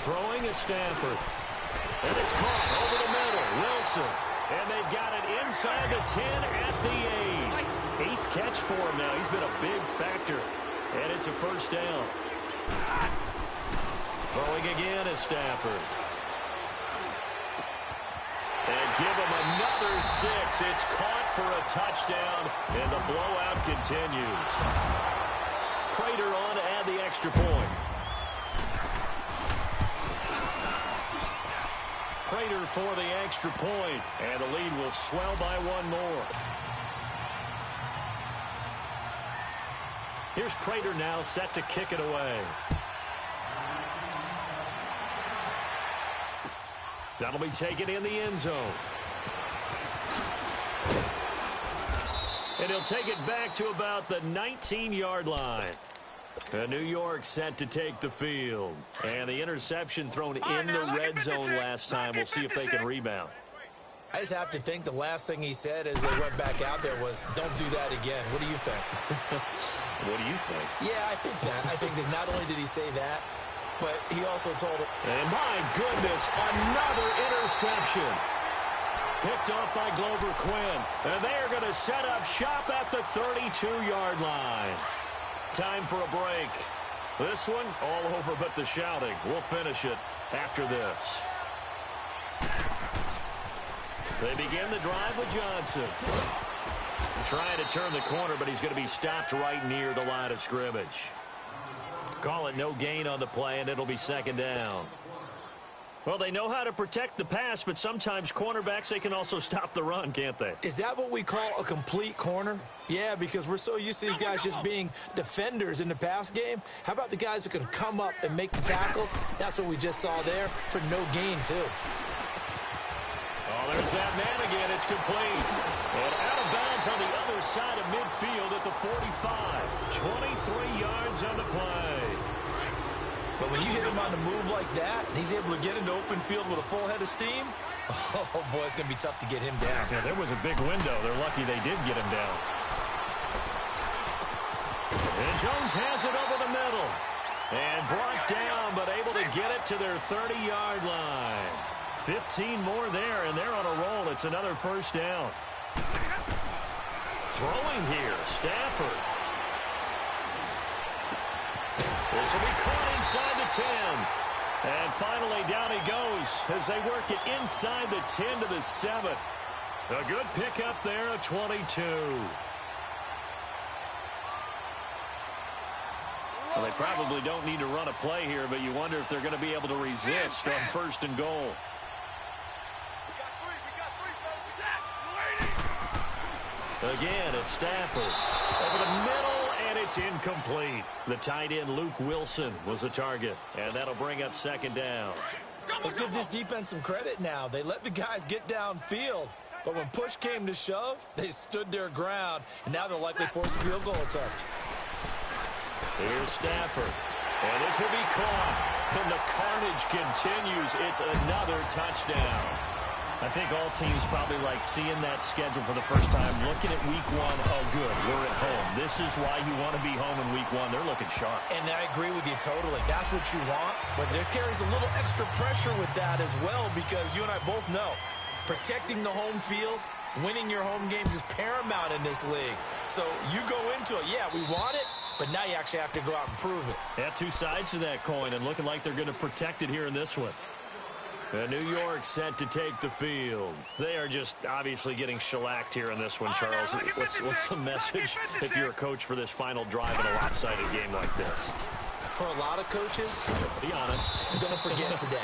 Throwing is Stafford. And it's caught over the middle. Wilson. And they've got it inside the 10 at the 8. 8th catch for him now. He's been a big factor. And it's a 1st down. Throwing again is Stafford. And give him another 6. It's caught for a touchdown. And the blowout continues. Prater on to add the extra point. Prater for the extra point, and the lead will swell by 1 more. Here's Prater now set to kick it away. That'll be taken in the end zone. And he'll take it back to about the 19-yard line. New York set to take the field. And the interception thrown in the red zone last time. We'll see if they can rebound. I just have to think the last thing he said as they went back out there was, don't do that again. What do you think? What do you think? Yeah, I think that. I think that not only did he say that, but he also told it. And my goodness, another interception. Picked off by Glover Quinn. And they are going to set up shop at the 32-yard line. Time for a break. This one all over but the shouting. We'll finish it after this. They begin the drive with Johnson. Trying to turn the corner, but he's going to be stopped right near the line of scrimmage. Call it no gain on the play, and it'll be 2nd down. Well, they know how to protect the pass, but sometimes cornerbacks, they can also stop the run, can't they? Is that what we call a complete corner? Yeah, because we're so used to these guys just being defenders in the pass game. How about the guys who can come up and make the tackles? That's what we just saw there for no gain, too. Oh, there's that man again. It's complete. And out of bounds on the other side of midfield at the 45. 23 yards on the play. But when you hit him on the move like that, and he's able to get into open field with a full head of steam, oh, boy, it's going to be tough to get him down. Yeah, there was a big window. They're lucky they did get him down. And Jones has it over the middle. And brought down, but able to get it to their 30-yard line. 15 more there, and they're on a roll. It's another 1st down. Throwing here, Stafford. This will be caught inside the 10. And finally, down he goes as they work it inside the 10 to the 7. A good pickup there at 22. Well, they probably don't need to run a play here, but you wonder if they're going to be able to resist on 1st and goal. Again, it's Stafford. Over the middle, and it's incomplete. The tight end, Luke Wilson, was the target, and that'll bring up 2nd down. Let's give this defense some credit now. They let the guys get downfield, but when push came to shove, they stood their ground, and now they'll likely force a field goal attempt. Here's Stafford, and this will be caught, and the carnage continues. It's another touchdown. I think all teams probably like seeing that schedule for the first time, looking at week 1. Oh, good, we're at home. This is why you want to be home in week 1. They're looking sharp. And I agree with you totally. That's what you want, but there carries a little extra pressure with that as well, because you and I both know protecting the home field, winning your home games is paramount in this league. So you go into it, yeah, we want it, but now you actually have to go out and prove it. Yeah, 2 sides to that coin, and looking like they're going to protect it here in this one. And New York set to take the field. They are just obviously getting shellacked here in this one, Charles. What's the message if you're a coach for this final drive in a lopsided game like this? For a lot of coaches, be honest, don't forget today.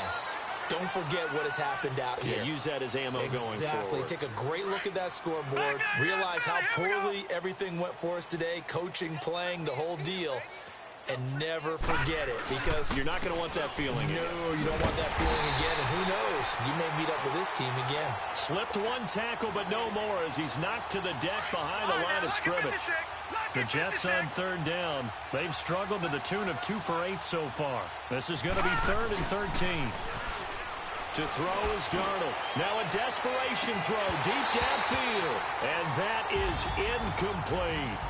Don't forget what has happened out here. Yeah, use that as ammo going forward. Exactly. Take a great look at that scoreboard. Realize how poorly everything went for us today. Coaching, playing, the whole deal. And never forget it, because you're not going to want that feeling again. No, you don't want that feeling again, and who knows, you may meet up with this team again. Slipped 1 tackle, but no more, as he's knocked to the deck behind the line of scrimmage. The Jets on 3rd down. They've struggled to the tune of 2 for 8 so far. This is going to be 3rd and 13. To throw is Darnold. Now a desperation throw deep downfield, and that is incomplete.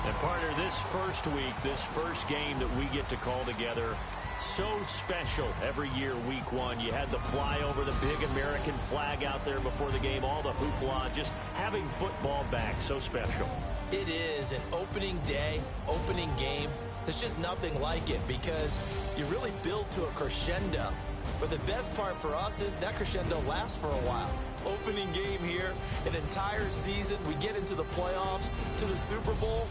And, partner, this first week, this first game that we get to call together, so special every year, week 1. You had the flyover, the big American flag out there before the game, all the hoopla, just having football back, so special. It is an opening day, opening game. There's just nothing like it, because you really build to a crescendo. But the best part for us is that crescendo lasts for a while. Opening game here, an entire season. We get into the playoffs, to the Super Bowl.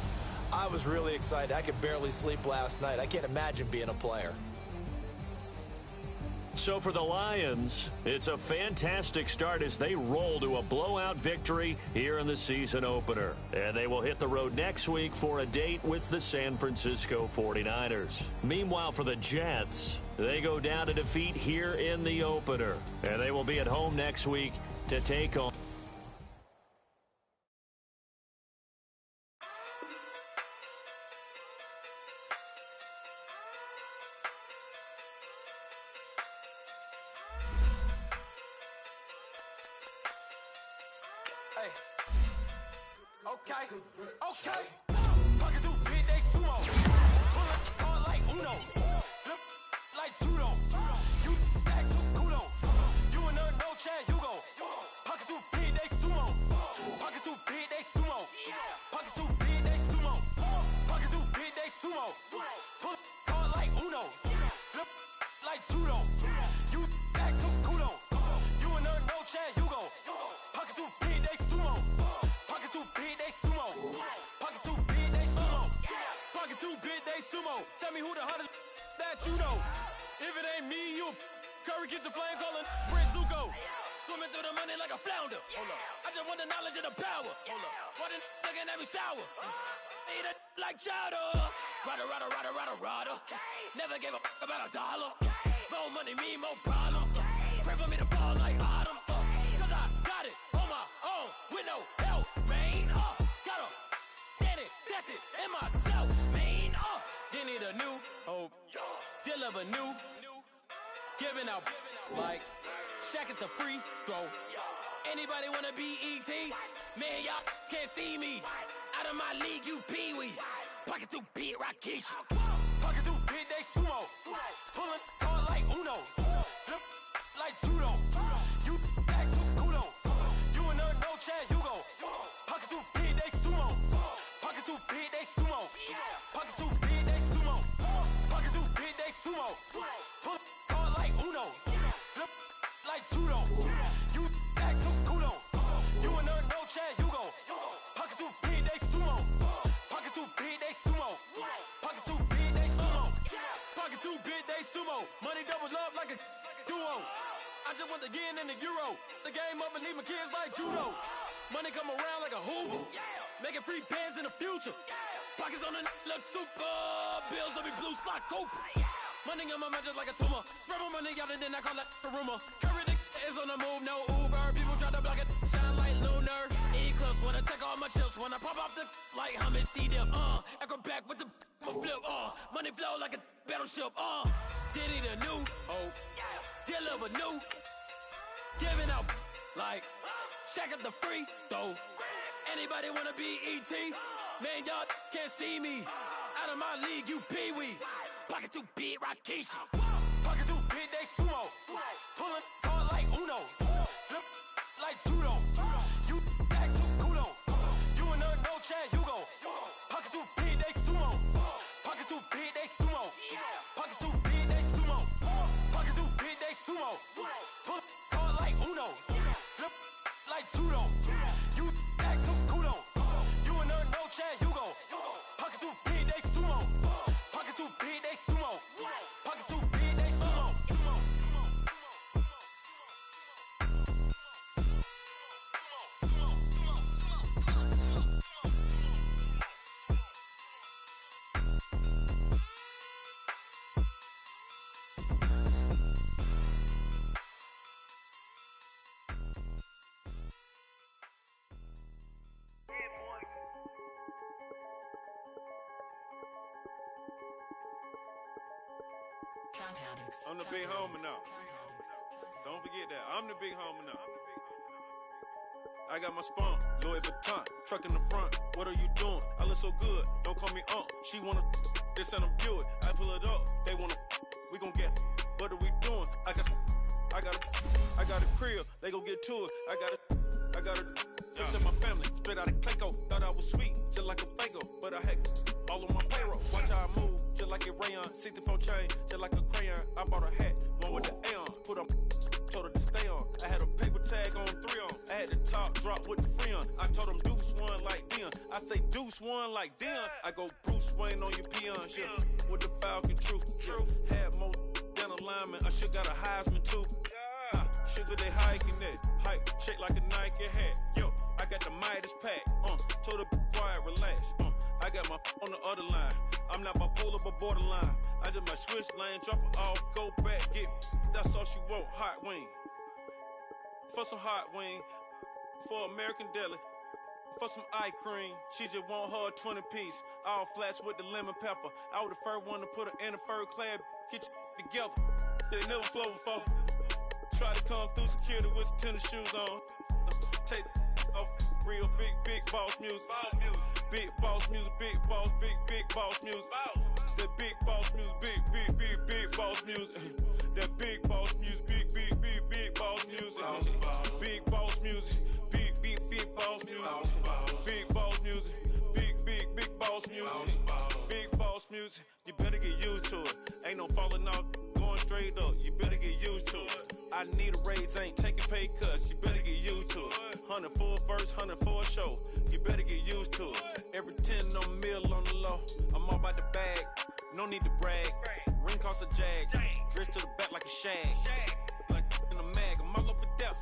I was really excited. I could barely sleep last night. I can't imagine being a player. So for the Lions, it's a fantastic start as they roll to a blowout victory here in the season opener. And they will hit the road next week for a date with the San Francisco 49ers. Meanwhile, for the Jets, they go down to defeat here in the opener. And they will be at home next week to take on... Okay. Fucking do big, they sumo. Pull it hard like Uno. Flip like judo. You act too kudo. You and no Chad Hugo. Pockets too big, they sumo. Pockets too big, they sumo. Pockets too big, they sumo. Pockets too big, they sumo. Pull it hard like Uno. Flip like judo. You act too kudo. You and no Chad Hugo. Pockets too big, they sumo. Pockets too big, they sumo. Pockets too big, they sumo. Pockets too big, they sumo. Tell me who the hottest that you know. If it ain't me, you Curry keep the flame calling Prince Zuko. Swimming through the money like a flounder. Hold up. I just want the knowledge and the power. Hold up. Why the looking at me sour? Eat it like chowder. Rada, rada, rada, rada, rada. Never gave a about $1. More money, me, more problems. Pray for me to fall like autumn. Cause I got it on my own with no help, man. Gotta get it, that's it, in myself, man. They need a new hope. Deliver new. Giving out like Shaq at the free throw. Anybody wanna be E.T.? Man, y'all can't see me. Out of my league, you pee-wee. Pocket too big, Rakishi. Pocket too big, they sumo. Pulling hard like Uno. Flip like judo. You act too kudo. You and no Chad Hugo. Pocket too big, they sumo. Pocket too big, they sumo. Pocket too big, they sumo. Pocket too big, they sumo. Pull hard like Uno. Flip like judo. You act too kudo. You and no Chad Hugo. Pocket too big, they sumo. Pocket too big, they sumo. Pocket too big, too big, they sumo. Money doubles up like a duo. I just want the yen and the euro. The game up and leave my kids like judo. Money come around like a Hoover. Making free bands in the future. Pockets on the look super. Bills on me blue slot Cooper. Money on my mind just like a tumor. Spread my money out and then I call it a rumor. Curry the is on the move, no Uber. People try to block it, shine like lunar. Eclipse wanna take all my chips. When I pop off the like hummus, C-dip. Acrobat with the flip. Money flow like a battleship. Diddy the new hope. Deliver new. Giving out like Shaq at the free throw. Anybody wanna be ET? Man, y'all can't see me. Out of my league, you pee-wee. Pocket too big, Rakishi. Pocket too big, they sumo. Pulling card like Uno. Flip like judo. You act too kudo. You and her, no chance, you go. Pocket too big, they sumo. Pocket too big, they sumo. Pocket too big, they sumo. Pocket too big, they sumo. Pull card like Uno. Flip like judo. You act too kudo. You and her, no chance, you go. Pocket too big, they sumo. Pocket too big, they sumo. Pocket too big, they sumo. I'm the big homie now. Don't forget that. I'm the big homie now. I got my spunk, Louis Vuitton, truck in the front. What are you doing? I look so good. Don't call me She wanna this and I'm Buick. I pull it up. They wanna we gon' get. What are we doing? I got a crib. They gon' get to it. I got a to my family. Straight out of Clayco. Thought I was sweet, just like a Fago. But I had all on my payroll. Watch how I move, just like a rayon. 64 chain, just like a crayon. I bought a hat, one with the Aeon. Put on, told her to stay on. I had a paper tag on 3 on. I had the top drop with the free on. I told them deuce one like Dion. I say deuce one like Dion. I go Bruce Wayne on your peon. Shit, with the Falcon truth. Had more than a lineman. I should got a Heisman too. Sugar, they hiking that. Hike, check like a Nike hat. Yo, I got the Midas pack. Told her quiet, relax. I got my on the other line. I'm not bipolar, but borderline. I just might switch lane, drop it off, go back, get. That's all she want, hot wing. For some hot wing, for American deli, for some eye cream. She just want her 20 piece, all flats with the lemon pepper. I was the first one to put her in a fur clad. Get you together. They never flow before. Try to come through security with some tennis shoes on. Take off real big boss music. Big boss music, big boss music. That big boss music, big boss music. That big boss music, big boss music. Big boss music, big boss music. Big boss music, big boss music. Big boss music, you better get used to it. Ain't no falling off, going straight up. You better get used to it. I need a raise, ain't taking pay cuts. You better get used to it. 100 for a verse, 100 for a show. You better get used to it. Every 10 on mill on the low. I'm all about the bag, no need to brag. Ring cost a jag, dress to the back like a shag. Like in a mag, I'm all up and down.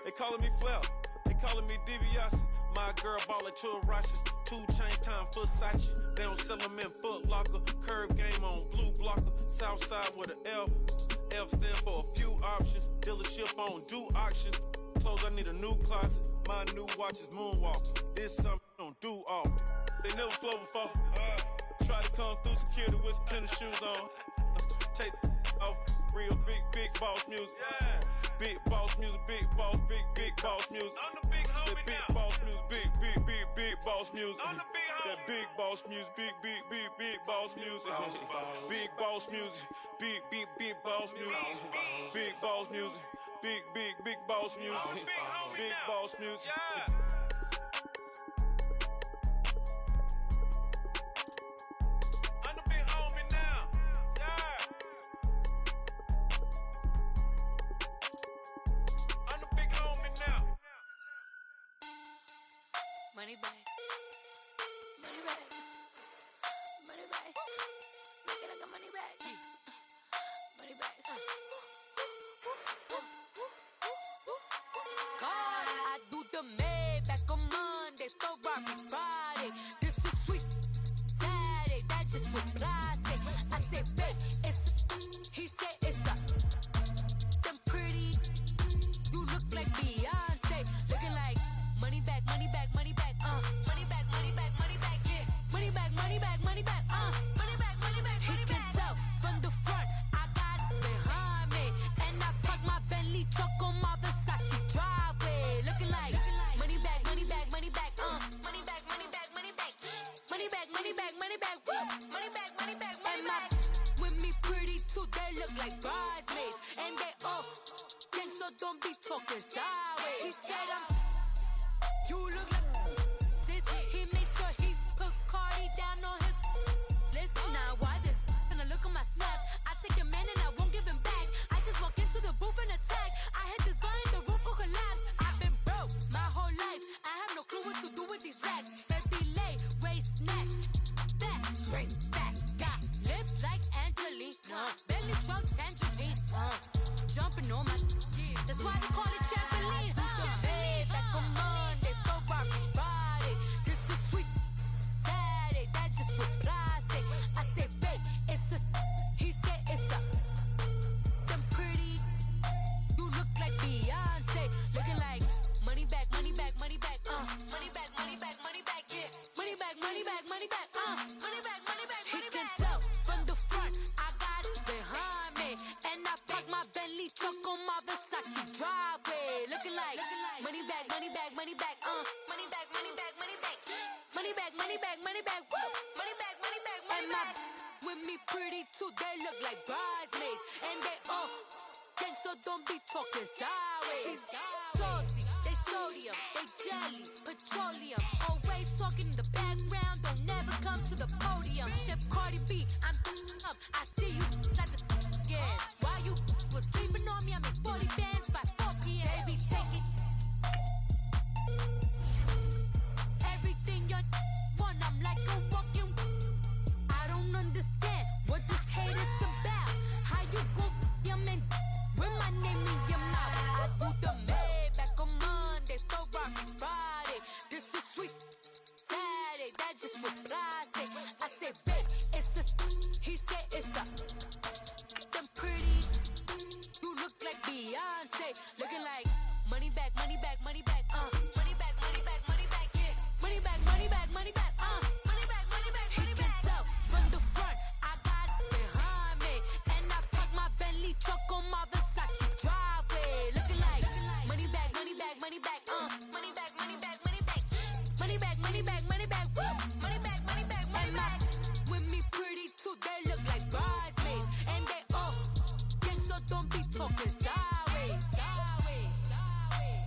They calling me Flair, they calling me DiBiase. My girl ball it to a Russian. 2 chain time for Versace. They don't sell them in Foot Locker. Curve game on blue blocker. South side with an F. F stand for a few options. Dealership on do auctions. Clothes, I need a new closet. My new watch is moonwalking. This something I don't do often. They never flow before. Try to come through security with some tennis shoes on. Take off real big boss music. Big boss music, big boss music. I'm the big homie that big now. boss music, big boss music. I'm the big homie. That big boss music, big boss music. Big boss music, big boss music. Big boss music, big boss music. I'm the big homie Big now. boss music. Yeah. I'm the big homie now. Yeah. I'm the big homie now. Money back. Money back. Money back. Make it like a money back. Barbie Friday. This is sweet Saturday. That's just what I say. I said, babe, it's. He said it's a. Them pretty. You look like Beyonce. Looking like money back, money back, money back. Money back, money back, money back. Yeah. Money back, money back, money back. Money back, money back, money back. He can tell from the front. I got it behind me, and I park my Bentley truck on my Versace driveway. Looking like money back, money back, money back. Money back, money back, money back. Money back, money back, money back. Money back, money back, money back. With me pretty too, they look like bridesmaids, and they all gang, so don't be talking sideways. He said you look like this. He makes sure he put Cardi down on his list. Now why this? Gonna look at my snap. I take your man and I won't give him back. I just walk into the booth and attack. I hit this button, the roof will collapse. I've been broke my whole life. I have no clue what to do with these racks. Baby lay, waist snatch, back, straight back. Got lips like Angelina, belly truck tangerine. Jumping on my, that's why they call it trampoline. Hey, back on Monday for Barbie Friday. This is sweet Saturday. That's just what I say. I say, babe, it's a. He said it's a. Them pretty. You look like Beyonce. Looking like money back, money back, money back. Money back, money back, money back. Yeah. Money back, money back, money back. Money back, money back, money back. He can tell from the front. I got it behind me, and I park my Bentley truck on my Versace driveway. Looking like money back, money back, money back. Money back, money back, money back. Money back, money back, money back. Woo. Money back, money back, money back. With me pretty too, they look like bridesmaids, and they all gang, so don't be talking sideways. Salty, they sodium, they jelly, petroleum. Always talking in the background, don't never come to the podium. Chef Cardi B, I'm up. I see you like the again. While you was sleeping on me, I make 40 bands by 4 p.m. Baby, take it. Everything you want, I'm like a walking. I don't understand what this hate is about. How you go your man with my name in your mouth? I do the Maybach on Monday for Barbie Friday. This is sweet Saturday. That's just what I say. I say, babe, it's a. He said it's a. Them pretty. You look like Beyonce. Looking like money back, money back, money back. Money back, money back, money back. Yeah. Money back, money back, money back. Money back, money back, money back. He can tell from the front. I got it behind me, and I park my Bentley truck on my Versace driveway. Looking like money back, money back, money back. Money back, money back, money back. Money back, money back, money back. Woo. Money back, money back, money back. With me pretty too, they look like bridesmaids, and they all gang, so don't be talking sideways. Sideways, sideways.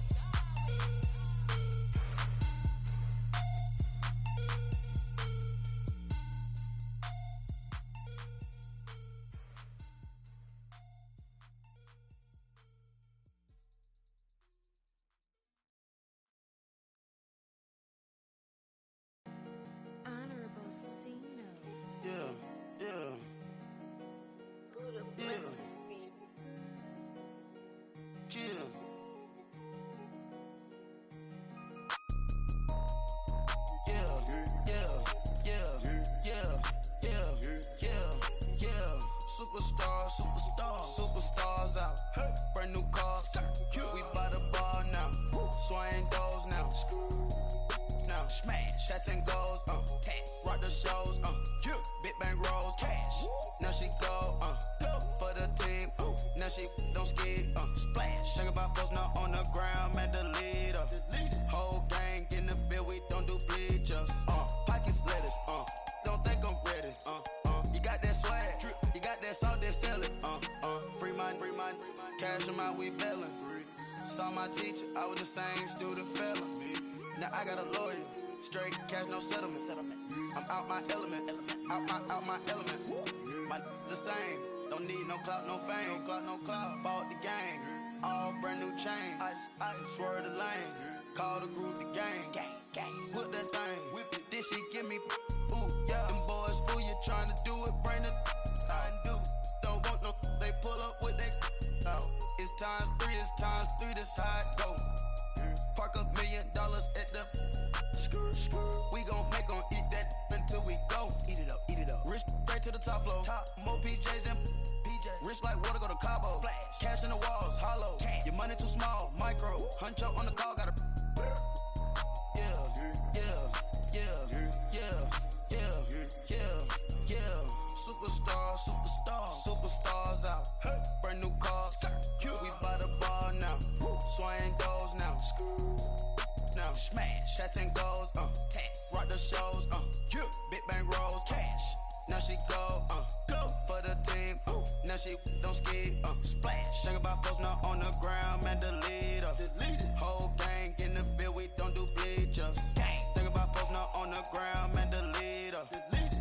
Honorable C notes. Yeah, yeah, Buddha yeah, blesses me. yeah. Superstars out. Brand new cars. We by the bar now. Swaying doors now. Now smash. Shots and goals. Rock the shows. Big bang rolls. Cash. Now she go. For the team. Now she don't ski. Splash. Think about post now on the ground. Man, the leader. Whole gang in the field. We don't do bleachers. Pockets lettuce. Don't think I'm ready. You got that swag. You got that salt, that sell it. Free mind. Cash them out, we bailin'. Saw my teacher, I was the same student felon. Now I got a lawyer, straight cash, no settlement. I'm out my element, out my element. My the same, don't need no clout, no fame. No clout, bought the game, all brand new chain. I swerve the lane, call the group the gang. Whip that thing, whip it, this shit give me. Ooh, yeah. Them boys fool you trying to do it, bring the don't want no, they pull up with they. It's times three, this how it go. Park $1 million at the top flow. More PJs and rich like water, go to Cabo. Cash in the walls, hollow. Your money too small, micro. Hunch up on the call, gotta. Yeah. Superstars out. Brand new cars. We by the bar now. Swaying doors now. Now smash, shots and goals. Rock the shows. Big bang rolls. Cash. Now she go. For the team. Now she don't ski. Splash. Think about posting up on the ground, man. Delete her. Whole gang in the field. We don't do bleachers. Think about posting up on the ground, man. Delete her.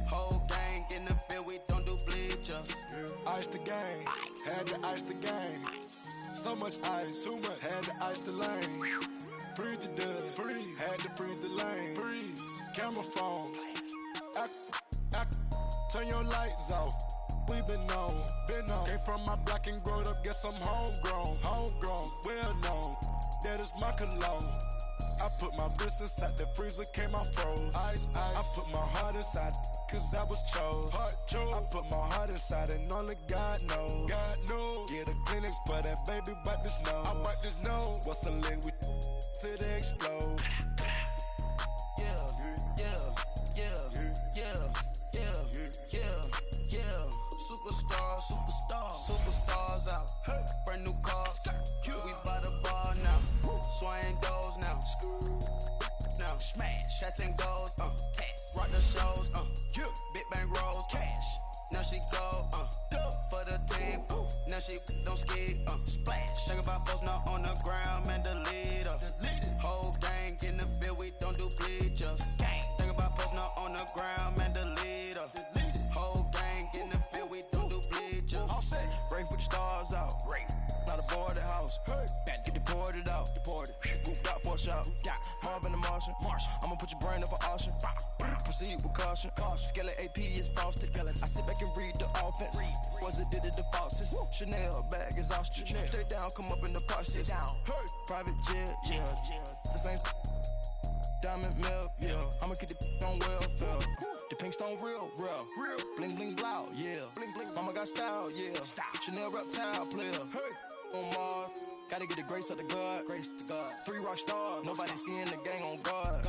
Whole gang in the field. We don't do bleachers. Ice the game, had to ice the game. So much ice, too much, had to ice the lane. Freeze the dud, freeze, had to freeze the lane. Freeze, camera phone. Turn your lights off. We been on. Came from my block and growed up, guess I'm homegrown, well known. That is my cologne. I put my wrist inside the freezer, came out froze. Ice. I put my heart inside, cause I was chose. I put my heart inside and only God knows. Yeah, the clinics, but that baby wipe this nose. I wipe this nose. What's a lick with till they explode? Superstars out. Brand new cars. We by the bar now. Swaying doors now. Now smash, shots and goals. Rock the shows. Big bang rolls. Cash. Now she go. For the team. Now she don't ski. Splash. Think about posting up on the ground, man. Delete her. Whole gang in the field. We don't do bleachers. Think about posting up on the ground, man. Delete her. Whole gang in the field. We don't do bleachers. Rain put the stars out. Not a boarded house. Get deported out. Gooped out for a shot. Marvin the Martian. I'ma put your brain up for auction. Proceed with caution. Skeleton AP is frosted. I sit back and read the offense. Was it did it the faucets? Chanel bag is ostrich. Stay down, come up in the process. Private jet, yeah. The same diamond milk, yeah. I'ma keep the on welfare. The pink stone real. Bling bling blow, yeah. Mama got style, yeah. Chanel reptile player. On Mars, gotta get the grace of the God. 3 rock stars, nobody seeing the gang on guard.